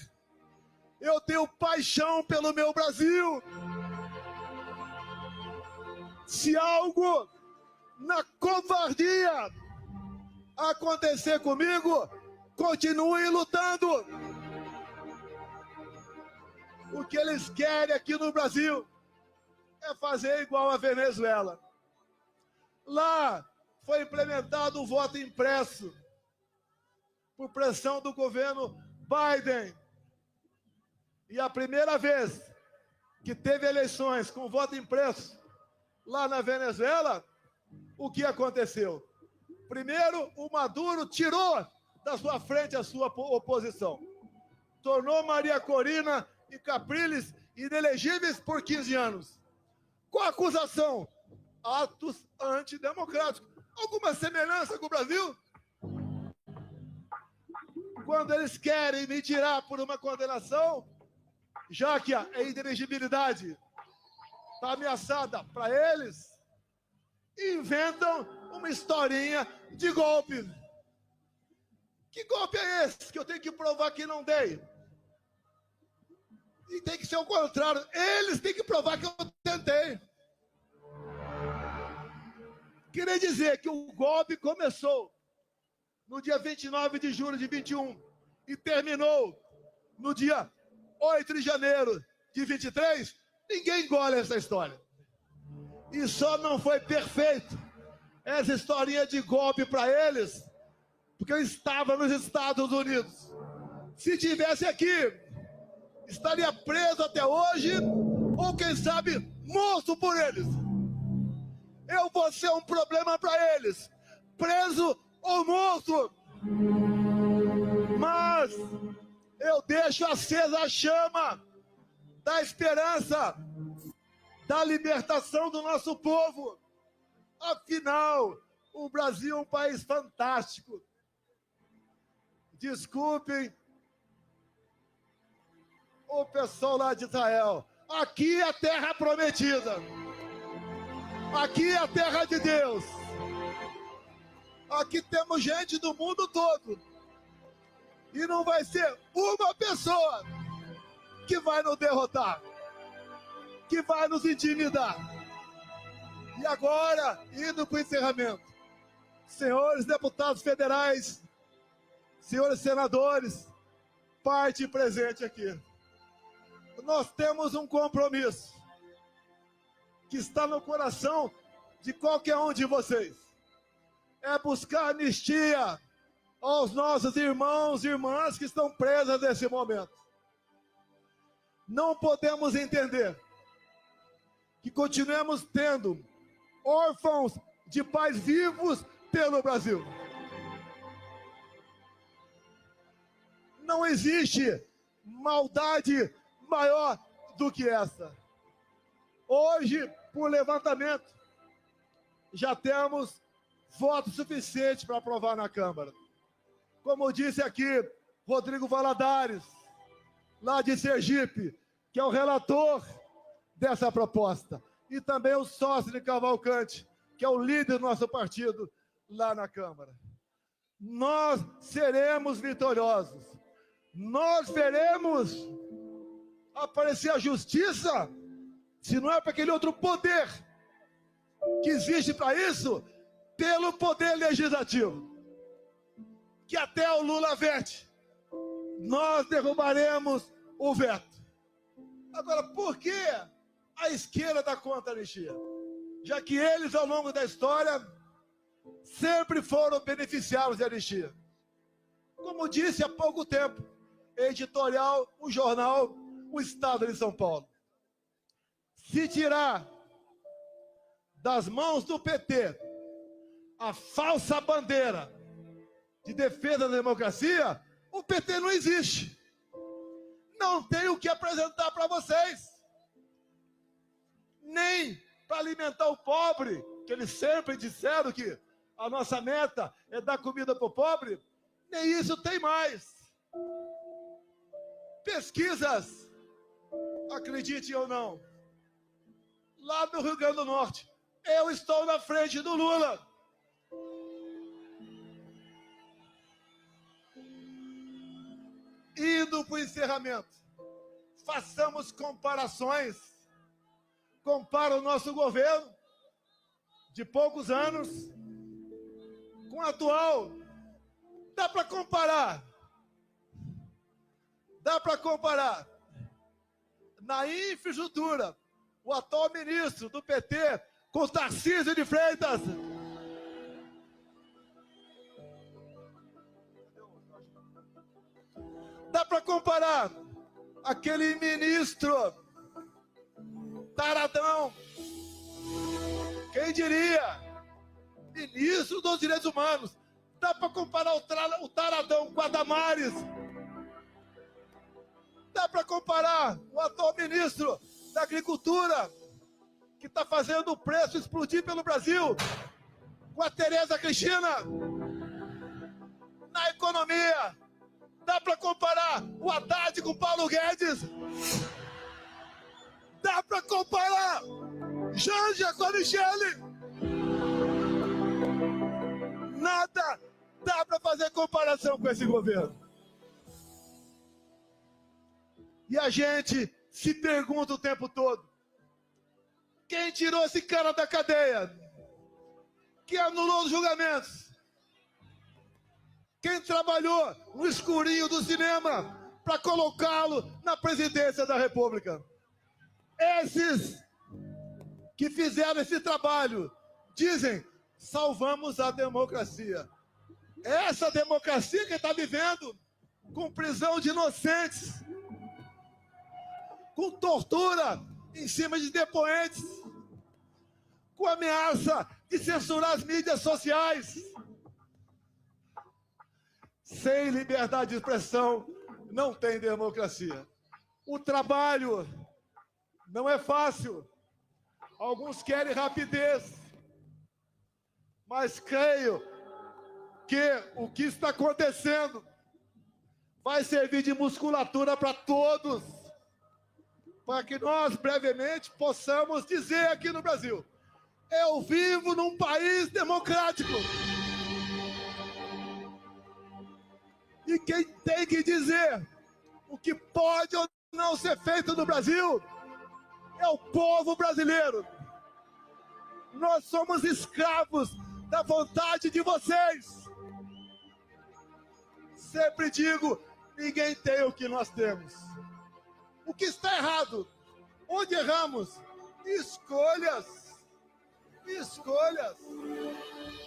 Eu tenho paixão pelo meu Brasil. Se algo na covardia acontecer comigo, continue lutando. O que eles querem aqui no Brasil é fazer igual a Venezuela. Lá foi implementado o voto impresso por pressão do governo Biden. E a primeira vez que teve eleições com voto impresso lá na Venezuela, o que aconteceu? Primeiro, o Maduro tirou da sua frente a sua oposição. Tornou Maria Corina e Capriles inelegíveis por 15 anos. Com a acusação? Atos antidemocráticos. Alguma semelhança com o Brasil? Quando eles querem me tirar por uma condenação, já que a inelegibilidade está ameaçada para eles, inventam uma historinha de golpe. Que golpe é esse que eu tenho que provar que não dei? E tem que ser o contrário. Eles têm que provar que eu tentei. Queria dizer que o golpe começou no dia 29 de julho de 21 e terminou no dia 8 de janeiro de 23. Ninguém engole essa história. E só não foi perfeito essa historinha de golpe para eles, porque eu estava nos Estados Unidos. Se tivesse aqui, estaria preso até hoje, ou quem sabe, morto por eles. Eu vou ser um problema para eles, preso ou morto. Mas eu deixo acesa a chama da esperança, da libertação do nosso povo. Afinal, o Brasil é um país fantástico. Desculpem o pessoal lá de Israel. Aqui é a terra prometida. Aqui é a terra de Deus. Aqui temos gente do mundo todo. E não vai ser uma pessoa que vai nos derrotar, que vai nos intimidar. E agora, indo para o encerramento, senhores deputados federais, senhores senadores, parte presente aqui, nós temos um compromisso que está no coração de qualquer um de vocês. É buscar anistia aos nossos irmãos e irmãs que estão presas nesse momento. Não podemos entender que continuemos tendo órfãos de pais vivos pelo Brasil. Não existe maldade maior do que essa. Hoje, por levantamento, já temos votos suficientes para aprovar na Câmara. Como disse aqui Rodrigo Valadares, lá de Sergipe, que é o relator dessa proposta, e também o sócio de Cavalcante, que é o líder do nosso partido lá na Câmara. Nós seremos vitoriosos. Nós veremos aparecer a justiça, se não é para aquele outro poder que existe para isso, pelo poder legislativo, que até o Lula vete. Nós derrubaremos o veto. Agora, por que a esquerda dá contra a anistia? Já que eles, ao longo da história, sempre foram beneficiados de anistia. Como disse há pouco tempo, editorial, o jornal O Estado de São Paulo. Se tirar das mãos do PT a falsa bandeira de defesa da democracia, o PT não existe. Não tem o que apresentar para vocês. Nem para alimentar o pobre, que eles sempre disseram que a nossa meta é dar comida para o pobre, nem isso tem mais. Pesquisas, acreditem ou não, lá no Rio Grande do Norte, eu estou na frente do Lula. Indo para o encerramento, façamos comparações. Compara o nosso governo de poucos anos com o atual. Dá para comparar. Dá para comparar. Na infraestrutura, o atual ministro do PT com Tarcísio de Freitas. Dá para comparar aquele ministro taradão, quem diria, ministro dos Direitos Humanos. Dá para comparar o taradão com a Damares. Dá para comparar o atual ministro da Agricultura, que está fazendo o preço explodir pelo Brasil, com a Tereza Cristina. Na economia, dá para comparar o Haddad com o Paulo Guedes. Dá para comparar Janja com a Michele. Nada dá para fazer comparação com esse governo. E a gente se pergunta o tempo todo: quem tirou esse cara da cadeia? Quem anulou os julgamentos? Quem trabalhou no escurinho do cinema para colocá-lo na presidência da República? Esses que fizeram esse trabalho dizem: salvamos a democracia. Essa democracia que está vivendo com prisão de inocentes, com tortura em cima de depoentes, com ameaça de censurar as mídias sociais. Sem liberdade de expressão não tem democracia. O trabalho não é fácil. Alguns querem rapidez. Mas creio que o que está acontecendo vai servir de musculatura para todos, para que nós brevemente possamos dizer aqui no Brasil: eu vivo num país democrático. E quem tem que dizer o que pode ou não ser feito no Brasil é o povo brasileiro. Nós somos escravos da vontade de vocês. Sempre digo: ninguém tem o que nós temos. O que está errado? Onde erramos? Escolhas. Escolhas.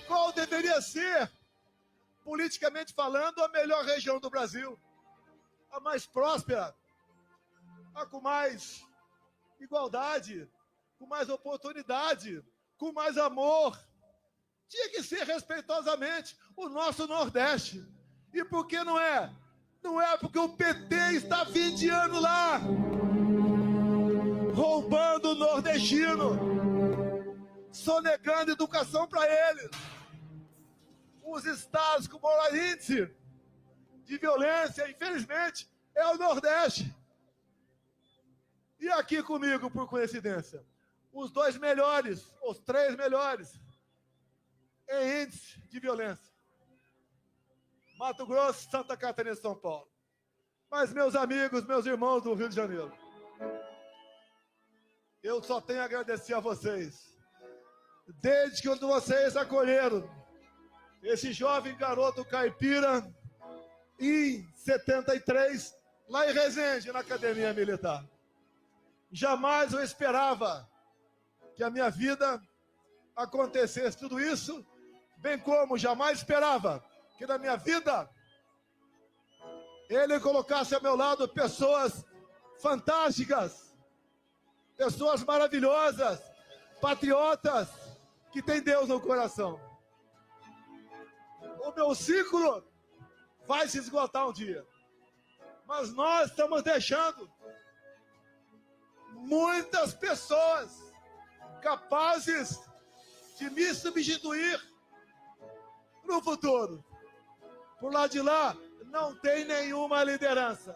Qual deveria ser, politicamente falando, a melhor região do Brasil? A mais próspera, a com mais igualdade, com mais oportunidade, com mais amor. Tinha que ser respeitosamente o nosso Nordeste. E por que não é? Não é porque o PT está 20 anos lá, roubando o nordestino, sonegando educação para eles. Os estados com maior índice de violência, infelizmente, é o Nordeste. E aqui comigo, por coincidência, os 2 melhores, os 3 melhores em índice de violência: Mato Grosso, Santa Catarina e São Paulo. Mas, meus amigos, meus irmãos do Rio de Janeiro, eu só tenho a agradecer a vocês. Desde que vocês acolheram esse jovem garoto caipira em 73, lá em Resende, na Academia Militar. Jamais eu esperava que a minha vida acontecesse tudo isso, bem como jamais esperava que na minha vida ele colocasse ao meu lado pessoas fantásticas, pessoas maravilhosas, patriotas, que têm Deus no coração. O meu ciclo vai se esgotar um dia, mas nós estamos deixando muitas pessoas capazes de me substituir no futuro. Por lá de lá, não tem nenhuma liderança.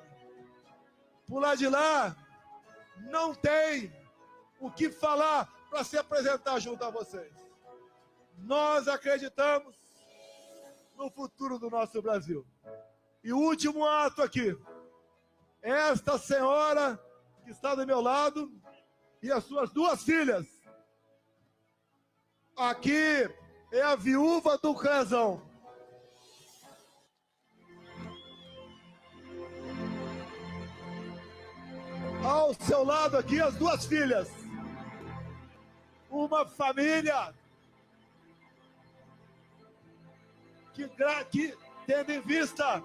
Por lá de lá, não tem o que falar para se apresentar junto a vocês. Nós acreditamos no futuro do nosso Brasil. E o último ato aqui, esta senhora que está do meu lado e as suas 2 filhas. Aqui é a viúva do Crezão. Ao seu lado aqui, as 2 filhas. Uma família que tendo em vista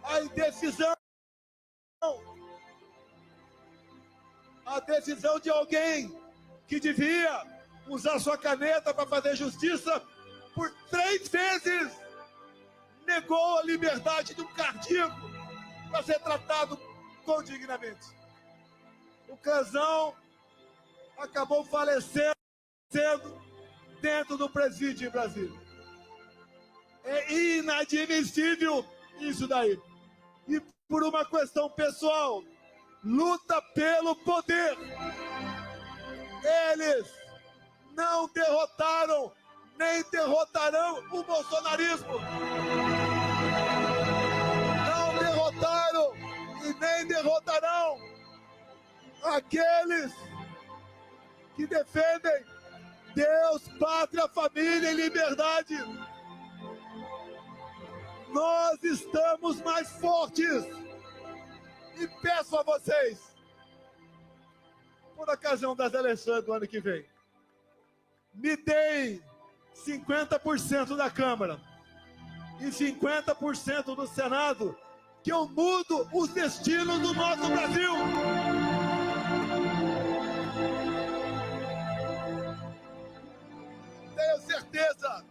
a decisão de alguém que devia usar sua caneta para fazer justiça, por 3 vezes negou a liberdade de um cardíaco para ser tratado condignamente. O Crezão acabou falecendo dentro do presídio em Brasília. É inadmissível isso daí. E por uma questão pessoal, luta pelo poder. Eles não derrotaram nem derrotarão o bolsonarismo. Não derrotaram e nem derrotarão aqueles que defendem Deus, pátria, família e liberdade. Nós estamos mais fortes. E peço a vocês, por ocasião das eleições do ano que vem, me deem 50% da Câmara e 50% do Senado, que eu mudo os destinos do nosso Brasil. Tenho certeza,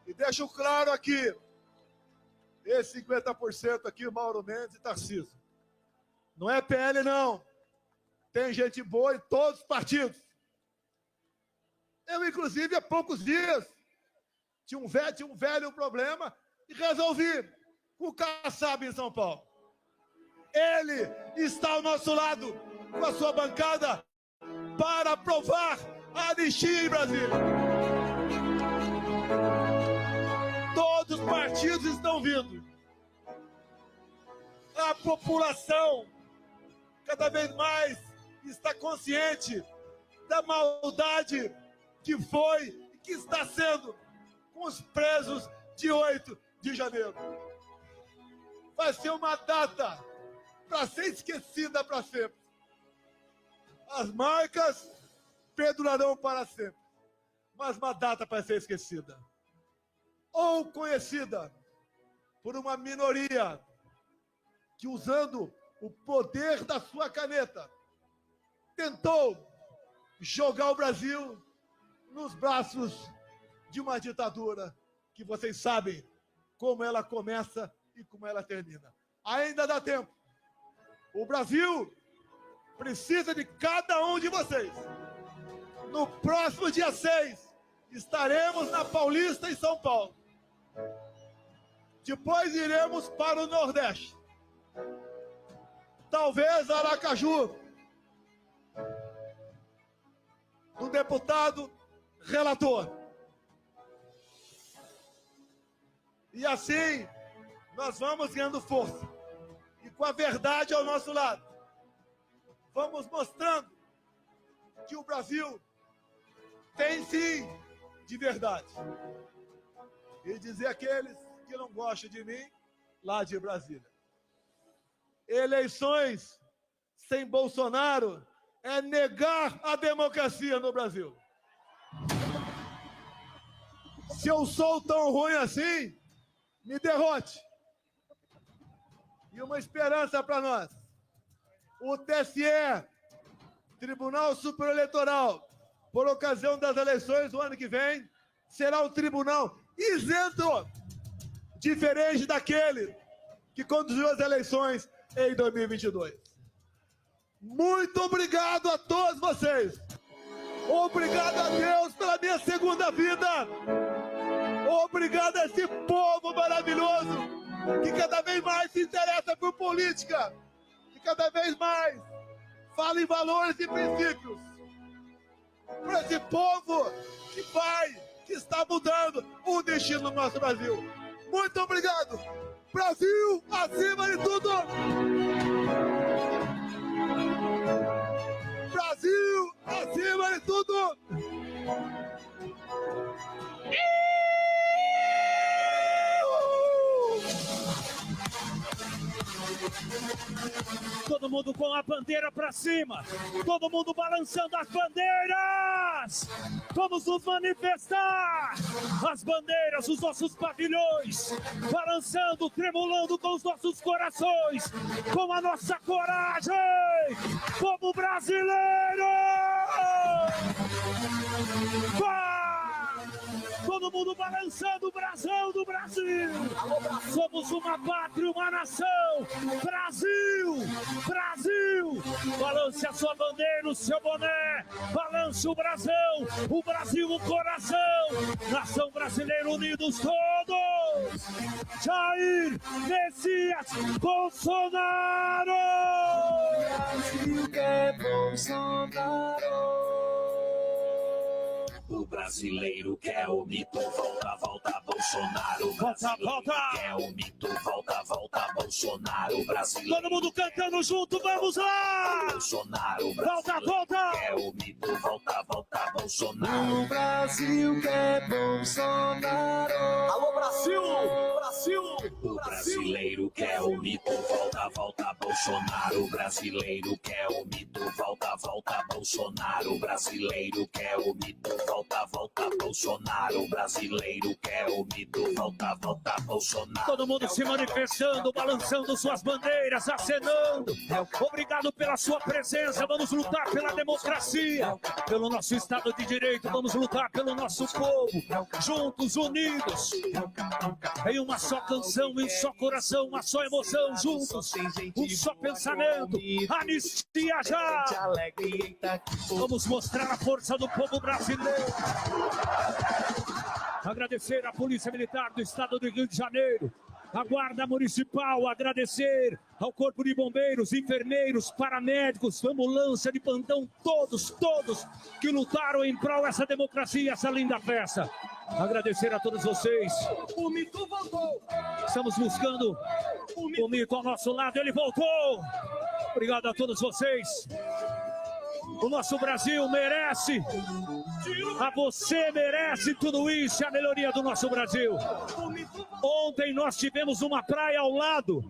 e deixo claro aqui, esse 50% aqui, Mauro Mendes e Tarcísio, não é PL não, tem gente boa em todos os partidos. Eu, inclusive, há poucos dias, tinha um velho problema e resolvi com o Kassab em São Paulo. Ele está ao nosso lado, com a sua bancada, para aprovar a anistia em Brasília. Todos os partidos estão vindo. A população, cada vez mais, está consciente da maldade que foi e que está sendo com os presos de 8 de janeiro. Vai ser uma data para ser esquecida para sempre. As marcas perdurarão para sempre, mas uma data para ser esquecida. Ou conhecida por uma minoria que, usando o poder da sua caneta, tentou jogar o Brasil nos braços de uma ditadura que vocês sabem como ela começa e como ela termina. Ainda dá tempo. O Brasil precisa de cada um de vocês. No próximo dia 6, estaremos na Paulista, em São Paulo. Depois iremos para o Nordeste. Talvez Aracaju, do deputado relator. E assim, nós vamos ganhando força. E com a verdade ao nosso lado, vamos mostrando que o Brasil tem sim de verdade. E dizer àqueles que não gostam de mim, lá de Brasília: eleições sem Bolsonaro é negar a democracia no Brasil. Se eu sou tão ruim assim, me derrote. E uma esperança para nós: o TSE, Tribunal Superior Eleitoral, por ocasião das eleições do ano que vem, será um tribunal isento, diferente daquele que conduziu as eleições em 2022. Muito obrigado a todos vocês. Obrigado a Deus pela minha segunda vida. Obrigado a esse povo maravilhoso que cada vez mais se interessa por política, que cada vez mais fala em valores e princípios. Para esse povo que está mudando o destino do nosso Brasil. Muito obrigado. Brasil acima de tudo. Brasil acima de tudo. Todo mundo com a bandeira pra cima, todo mundo balançando as bandeiras. Vamos nos manifestar. As bandeiras, os nossos pavilhões, balançando, tremulando com os nossos corações, com a nossa coragem, como brasileiro. Todo mundo balançando o brasão do Brasil. Somos uma pátria, uma nação. Brasil, Brasil. Balance a sua bandeira, o seu boné. Balance o brasão, o Brasil, o coração. Nação brasileira, unidos todos. Jair Messias Bolsonaro. Brasil quer Bolsonaro. O brasileiro quer o mito, volta, volta, Bolsonaro. Volta, volta. Quer o mito, volta, volta, Bolsonaro. Brasileiro. Todo mundo cantando junto, vamos lá! Bolsonaro. Volta, volta. Quer o mito, volta, volta, Bolsonaro. O Brasil quer Bolsonaro. Alô, Brasil! Brasil! O brasileiro quer o mito, volta, volta, Bolsonaro. O brasileiro quer o mito, volta, volta, Bolsonaro. O brasileiro quer o mito, volta, volta, Bolsonaro. O brasileiro quer o mito, volta, volta, Bolsonaro. Todo mundo se manifestando, balançando suas bandeiras, acenando. Obrigado pela sua presença. Vamos lutar pela democracia, pelo nosso Estado de Direito. Vamos lutar pelo nosso povo, juntos, unidos, em uma só canção, em um só coração, uma só emoção, juntos, um só pensamento. Anistia já! Vamos mostrar a força do povo brasileiro. Agradecer à Polícia Militar do Estado do Rio de Janeiro, a Guarda Municipal, agradecer ao Corpo de Bombeiros, enfermeiros, paramédicos, ambulância de plantão, todos que lutaram em prol dessa democracia, essa linda festa. Agradecer a todos vocês. O mito voltou. Estamos buscando o mito ao nosso lado, ele voltou. Obrigado a todos vocês. O nosso Brasil merece, a você merece tudo isso, a melhoria do nosso Brasil. Ontem nós tivemos uma praia ao lado,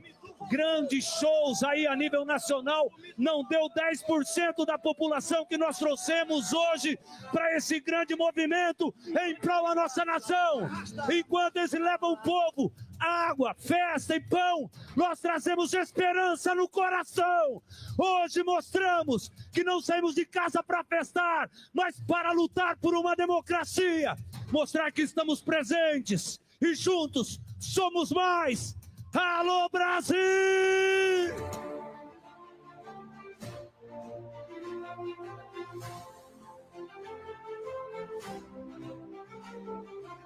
grandes shows aí a nível nacional, não deu 10% da população que nós trouxemos hoje para esse grande movimento em prol da nossa nação. Enquanto eles levam o povo água, festa e pão, nós trazemos esperança no coração. Hoje mostramos que não saímos de casa para festar, mas para lutar por uma democracia, mostrar que estamos presentes e juntos somos mais. Alô, Brasil!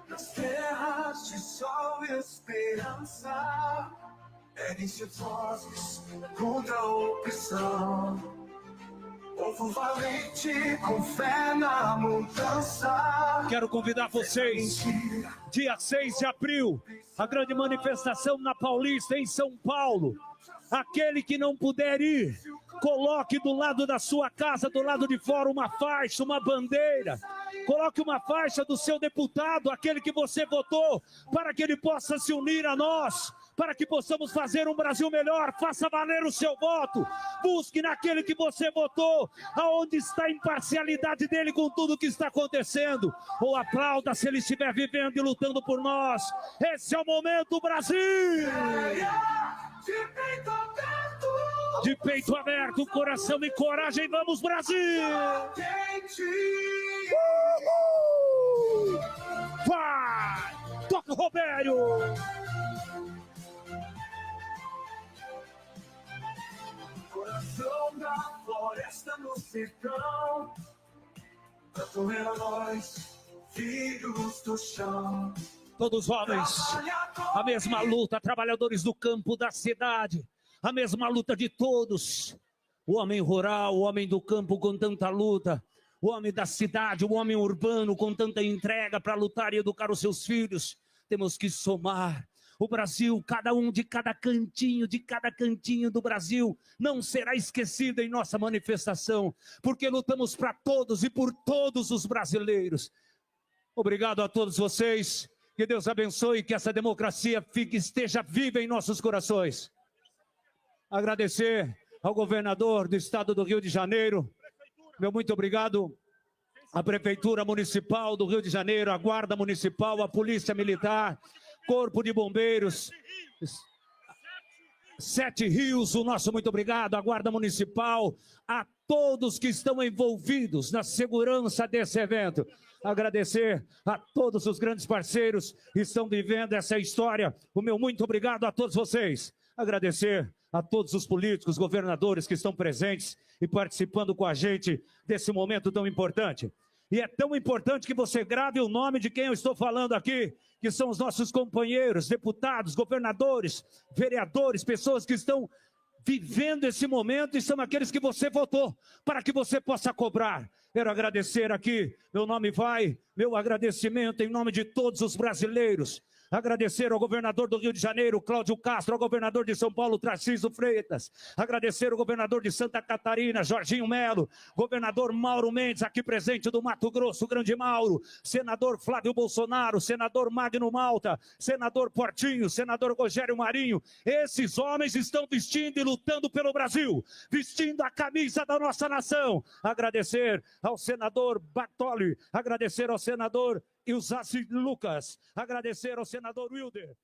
Nas terras de sol e esperança, erguem-se vozes contra a opressão. Povo valente com fé na mudança. Quero convidar vocês, dia 6 de abril, a grande manifestação na Paulista, em São Paulo. Aquele que não puder ir, coloque do lado da sua casa, do lado de fora, uma faixa, uma bandeira. Coloque uma faixa do seu deputado, aquele que você votou, para que ele possa se unir a nós, para que possamos fazer um Brasil melhor. Faça valer o seu voto. Busque naquele que você votou, aonde está a imparcialidade dele com tudo que está acontecendo. Ou aplauda se ele estiver vivendo e lutando por nós. Esse é o momento, Brasil! De peito aberto, coração e coragem, vamos, Brasil! Vai! Toca o Robério! Coração da floresta no sertão, cantam heróis, filhos do chão. Todos homens, a mesma luta, trabalhadores do campo, da cidade, a mesma luta de todos. O homem rural, o homem do campo com tanta luta, o homem da cidade, o homem urbano com tanta entrega para lutar e educar os seus filhos. Temos que somar. O Brasil, cada um de cada cantinho do Brasil, não será esquecido em nossa manifestação, porque lutamos para todos e por todos os brasileiros. Obrigado a todos vocês. Que Deus abençoe, que essa democracia esteja viva em nossos corações. Agradecer ao governador do estado do Rio de Janeiro. Meu muito obrigado à Prefeitura Municipal do Rio de Janeiro, à Guarda Municipal, à Polícia Militar, Corpo de Bombeiros, 7 Rios, o nosso muito obrigado, à Guarda Municipal, a todos que estão envolvidos na segurança desse evento. Agradecer a todos os grandes parceiros que estão vivendo essa história. O meu muito obrigado a todos vocês. Agradecer a todos os políticos, governadores que estão presentes e participando com a gente desse momento tão importante. E é tão importante que você grave o nome de quem eu estou falando aqui, que são os nossos companheiros, deputados, governadores, vereadores, pessoas que estão vivendo esse momento e são aqueles que você votou para que você possa cobrar. Quero agradecer aqui, meu nome vai, meu agradecimento em nome de todos os brasileiros. Agradecer ao governador do Rio de Janeiro, Cláudio Castro, ao governador de São Paulo, Tarcísio Freitas. Agradecer ao governador de Santa Catarina, Jorginho Melo. Governador Mauro Mendes, aqui presente do Mato Grosso, Grande Mauro. Senador Flávio Bolsonaro, senador Magno Malta, senador Portinho, senador Rogério Marinho. Esses homens estão vestindo e lutando pelo Brasil, vestindo a camisa da nossa nação. Agradecer ao senador Bartoli, agradecer ao senador Ilzaci Lucas, agradecer ao senador Wilder.